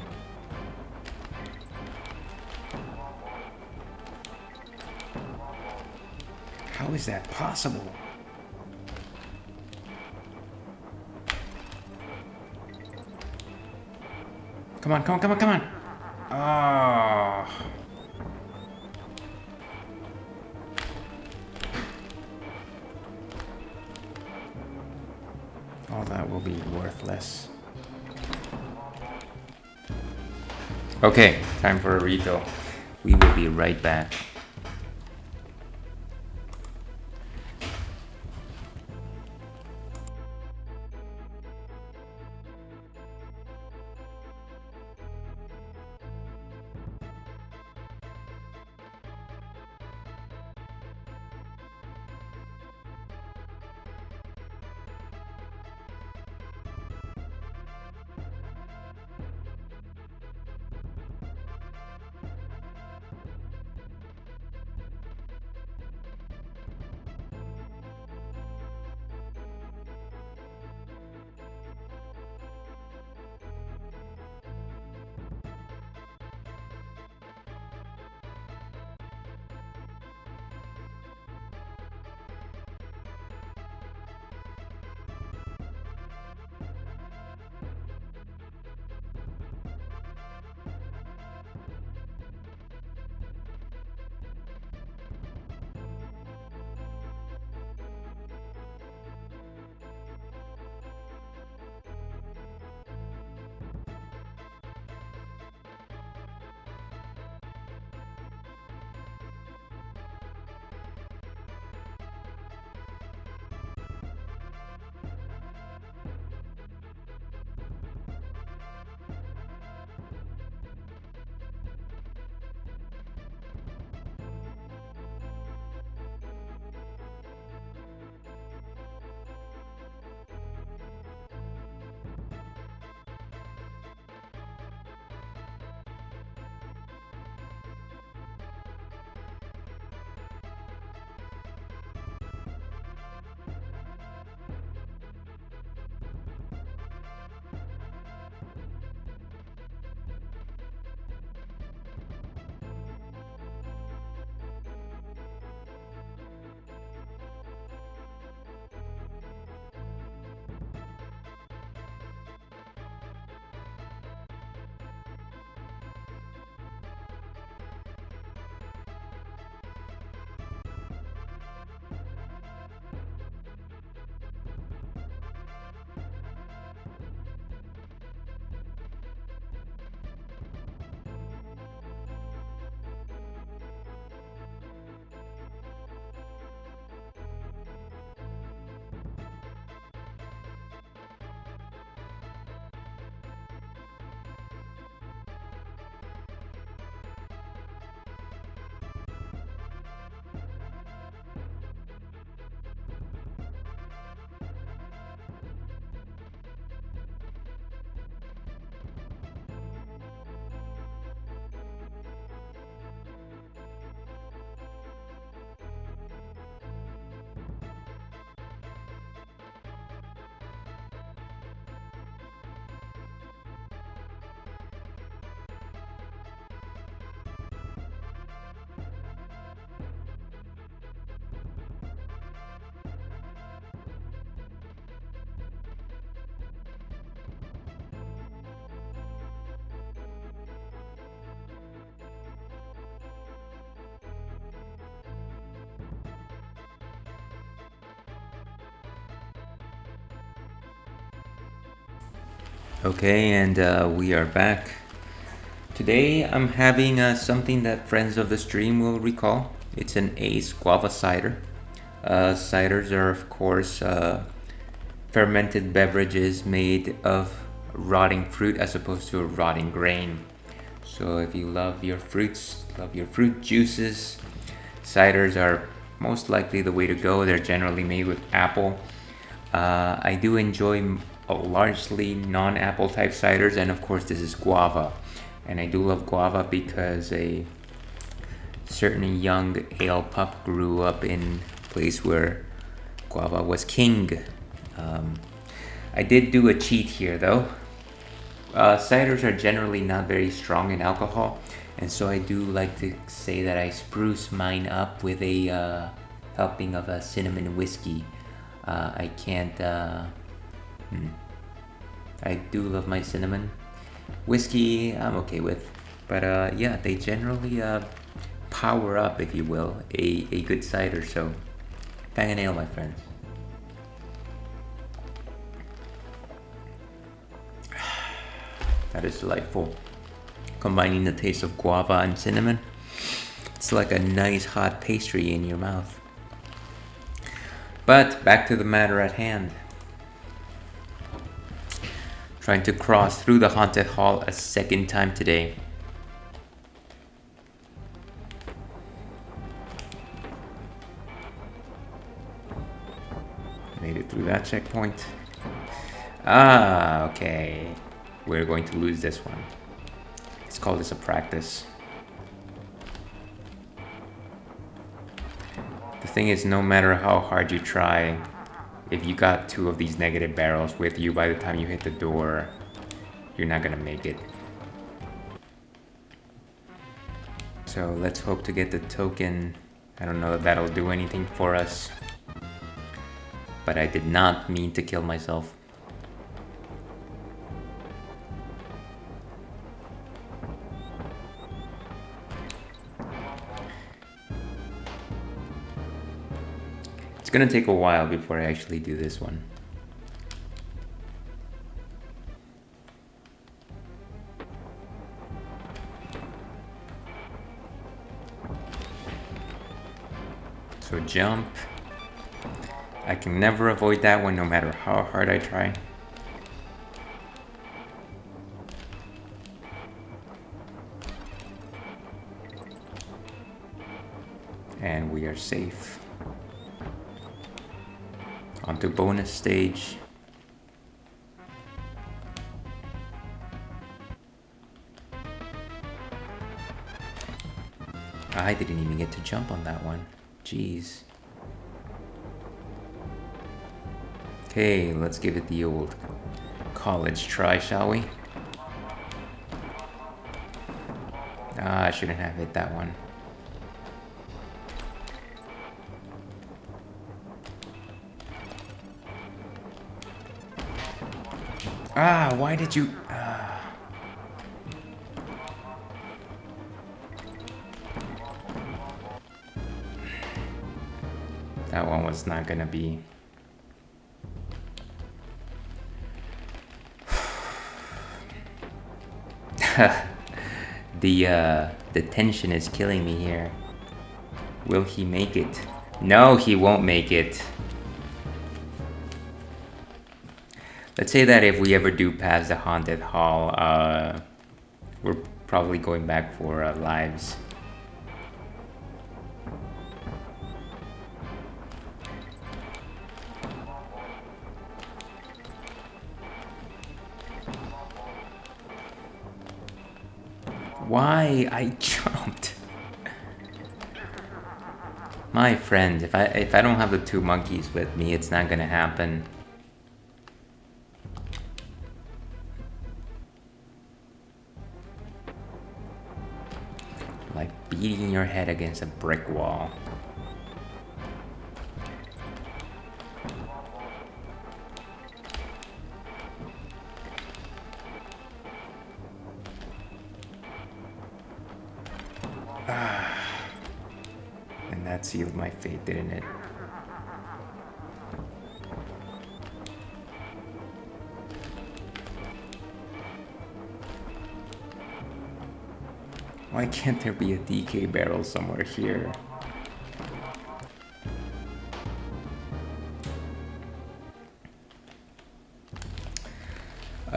How is that possible? Come on, come on, come on, come on! Oh. All that will be worthless. Okay, time for a refill. We will be right back. Okay, and we are back. Today I'm having something that friends of the stream will recall. It's an Ace Guava cider. Ciders are, of course, fermented beverages made of rotting fruit as opposed to a rotting grain. So if you love your fruits, love your fruit juices, ciders are most likely the way to go. They're generally made with apple. I do enjoy largely non-apple type ciders, and of course this is guava. And I do love guava because a certain young ale pup grew up in a place where guava was king. I did do a cheat here though. Ciders are generally not very strong in alcohol, and so I do like to say that I spruce mine up with a helping of a cinnamon whiskey. I can't. I do love my cinnamon. Whiskey, I'm okay with, but yeah, they generally power up, if you will, a good cider. So, bang an ale, my friends. That is delightful. combining the taste of guava and cinnamon. It's like a nice hot pastry in your mouth. But back to the matter at hand. Trying to cross through the haunted hall a second time today. Made it through that checkpoint. Ah, okay. We're going to lose this one. Let's call this a practice. The thing is, no matter how hard you try, if you got 2 of these negative barrels with you by the time you hit the door, you're not gonna make it. So let's hope to get the token. I don't know if that'll do anything for us, but I did not mean to kill myself. It's gonna take a while before I actually do this one. So jump. I can never avoid that one no matter how hard I try. And we are safe. On to bonus stage. I didn't even get to jump on that one. Jeez. Okay, let's give it the old college try, shall we? Ah, I shouldn't have hit that one. Ah, why did you... That one was not gonna be... The tension is killing me here. Will he make it? No, he won't make it. Let's say that if we ever do pass the haunted hall, we're probably going back for lives. Why? I jumped. My friend, if I don't have the 2 monkeys with me, it's not gonna happen. Like beating your head against a brick wall. And that sealed my fate, didn't it? Why can't there be a DK barrel somewhere here?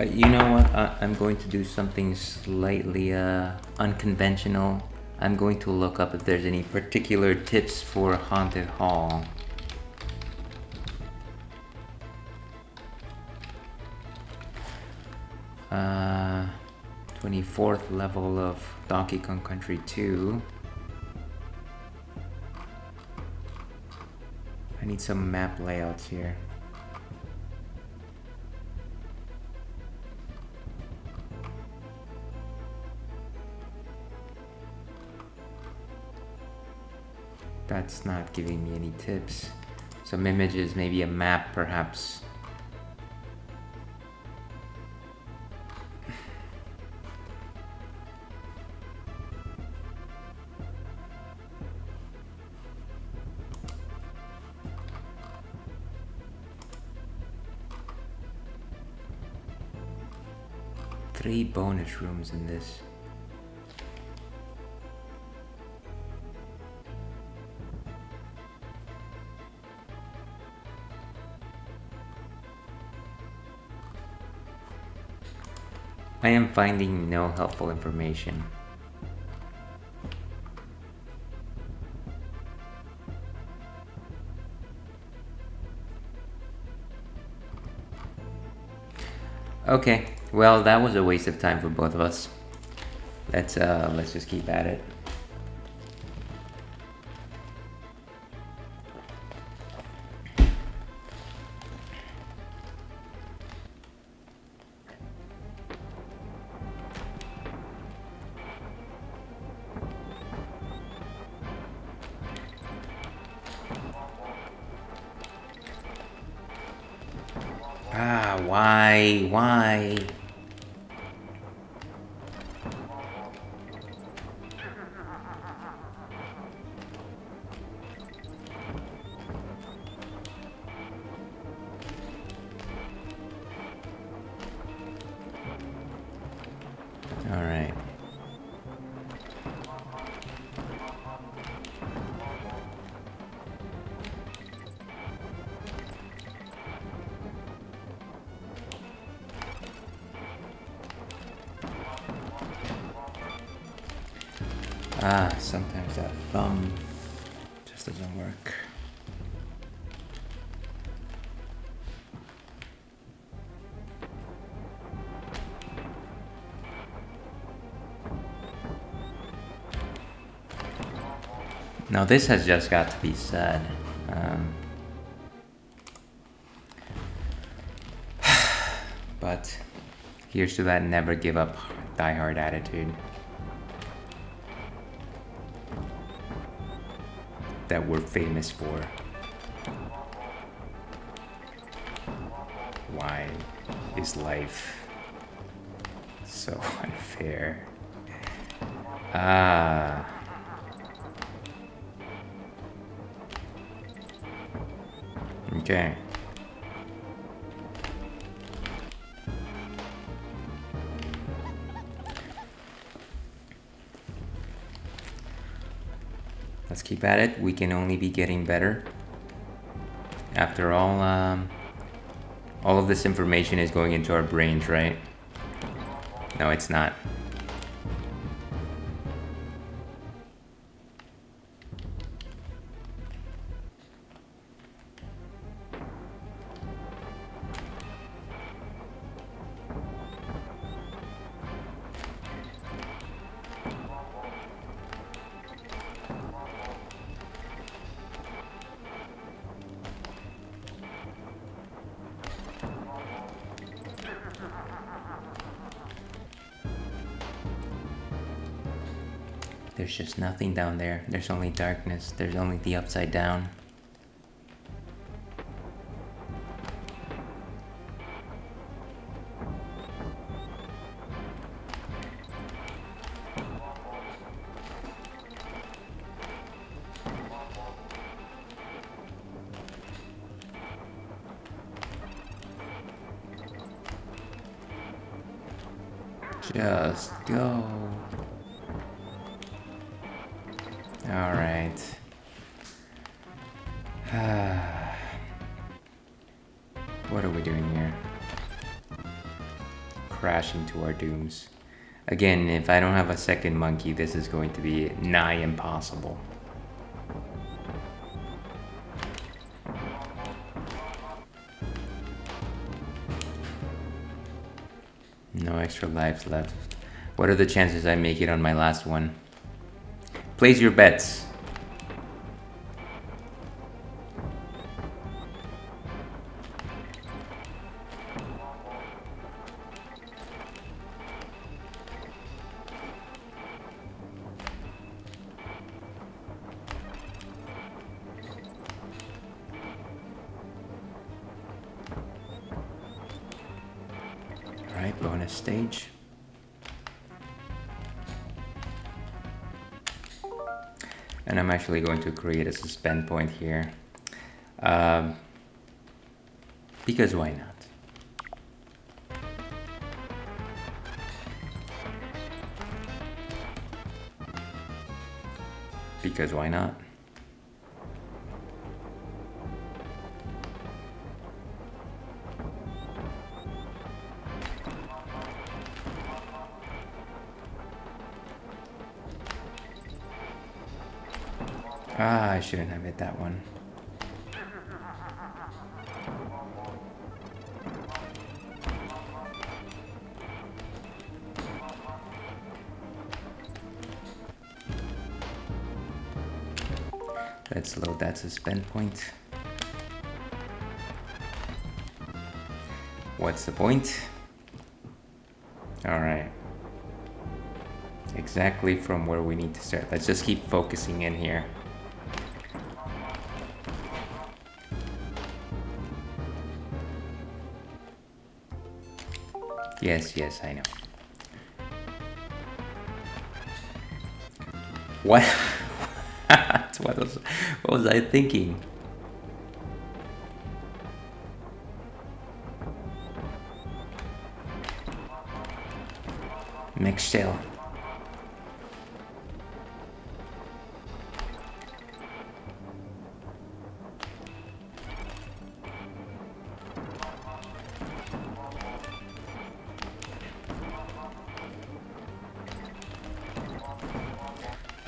You know what? I'm going to do something slightly unconventional. I'm going to look up if there's any particular tips for Haunted Hall. Uh, 24th level of Donkey Kong Country 2. I need some map layouts here. That's not giving me any tips. Some images, maybe a map perhaps. Three bonus rooms in this. I am finding no helpful information. Okay, well, that was a waste of time for both of us. Let's just keep at it. Ah, why? All right. Ah, sometimes that thumb just doesn't work. Now this has just got to be said. But here's to that never give up, die hard attitude that we're famous for. Why is life so unfair? Ah. Okay. Let's keep at it. We can only be getting better. After all of this information is going into our brains, right? No, it's not. There's just nothing down there. There's only darkness. There's only the upside down. Just go. All right. What are we doing here? Crashing to our dooms. Again, if I don't have a second monkey, this is going to be nigh impossible. No extra lives left. What are the chances I make it on my last one? Place your bets. Alright, bonus stage. And I'm actually going to create a suspend point here. Because why not? Because why not? Ah, I shouldn't have hit that one. Let's load that suspend point. What's the point? All right. Exactly from where we need to start. Let's just keep focusing in here. Yes, yes, I know. What? What was I thinking? Mixed tail.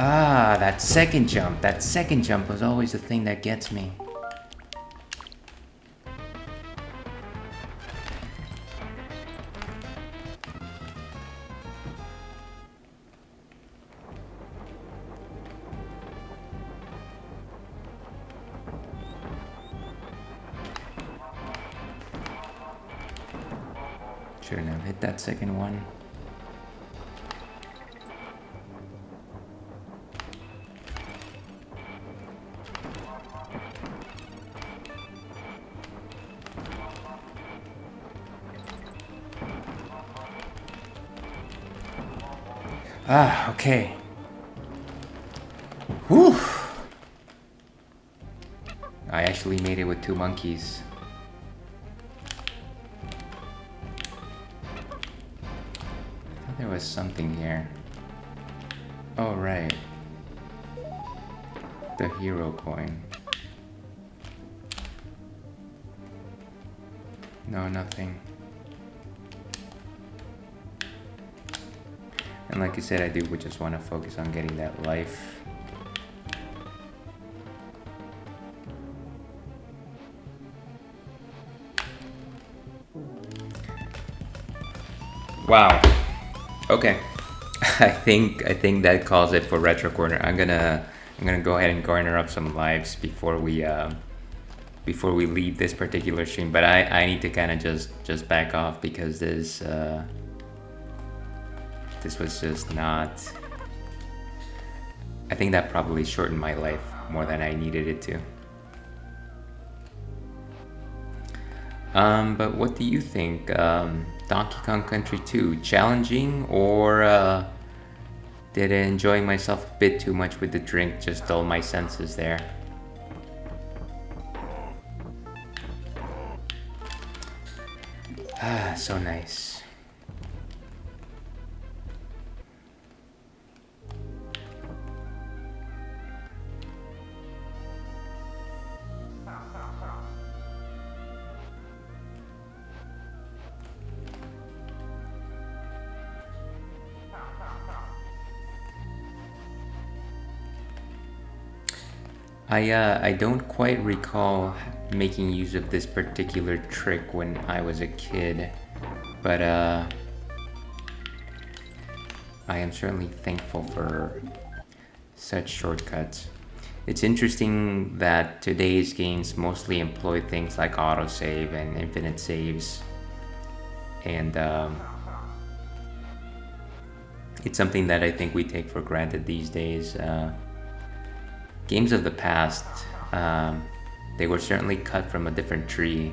Ah, that second jump. That second jump was always the thing that gets me. Shouldn't have hit that second one. Ah, okay. Whew. I actually made it with 2 monkeys. I thought there was something here. Oh, right. The hero coin. No, nothing. And like you said, I do just want to focus on getting that life. Wow. Okay. I think that calls it for Retro Corner. I'm gonna go ahead and garner up some lives before we leave this particular stream. But I need to kind of just back off because this was just not. I think that probably shortened my life more than I needed it to. But what do you think? Donkey Kong Country 2, challenging, or did I enjoy myself a bit too much with the drink, just dull my senses there? Ah, so nice. I don't quite recall making use of this particular trick when I was a kid, but I am certainly thankful for such shortcuts. It's interesting that today's games mostly employ things like autosave and infinite saves, and it's something that I think we take for granted these days. Games of the past, they were certainly cut from a different tree.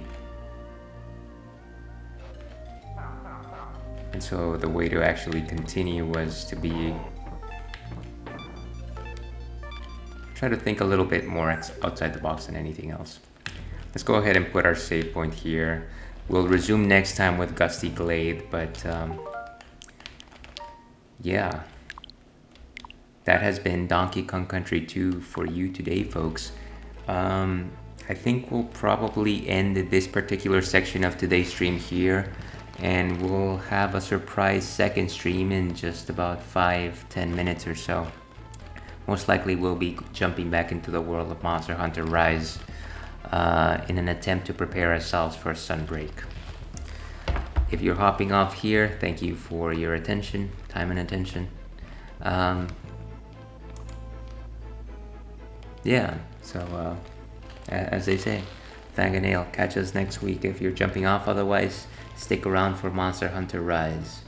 And so the way to actually continue was to try to think a little bit more outside the box than anything else. Let's go ahead and put our save point here. We'll resume next time with Gusty Glade, but yeah. That has been Donkey Kong Country 2 for you today, folks. I think we'll probably end this particular section of today's stream here, and we'll have a surprise second stream in just about 5-10 minutes or so. most likely we'll be jumping back into the world of Monster Hunter Rise in an attempt to prepare ourselves for Sunbreak. If you're hopping off here, thank you for your attention, time and attention. Yeah, so as they say, fang a nail, catch us next week if you're jumping off. Otherwise, stick around for Monster Hunter Rise.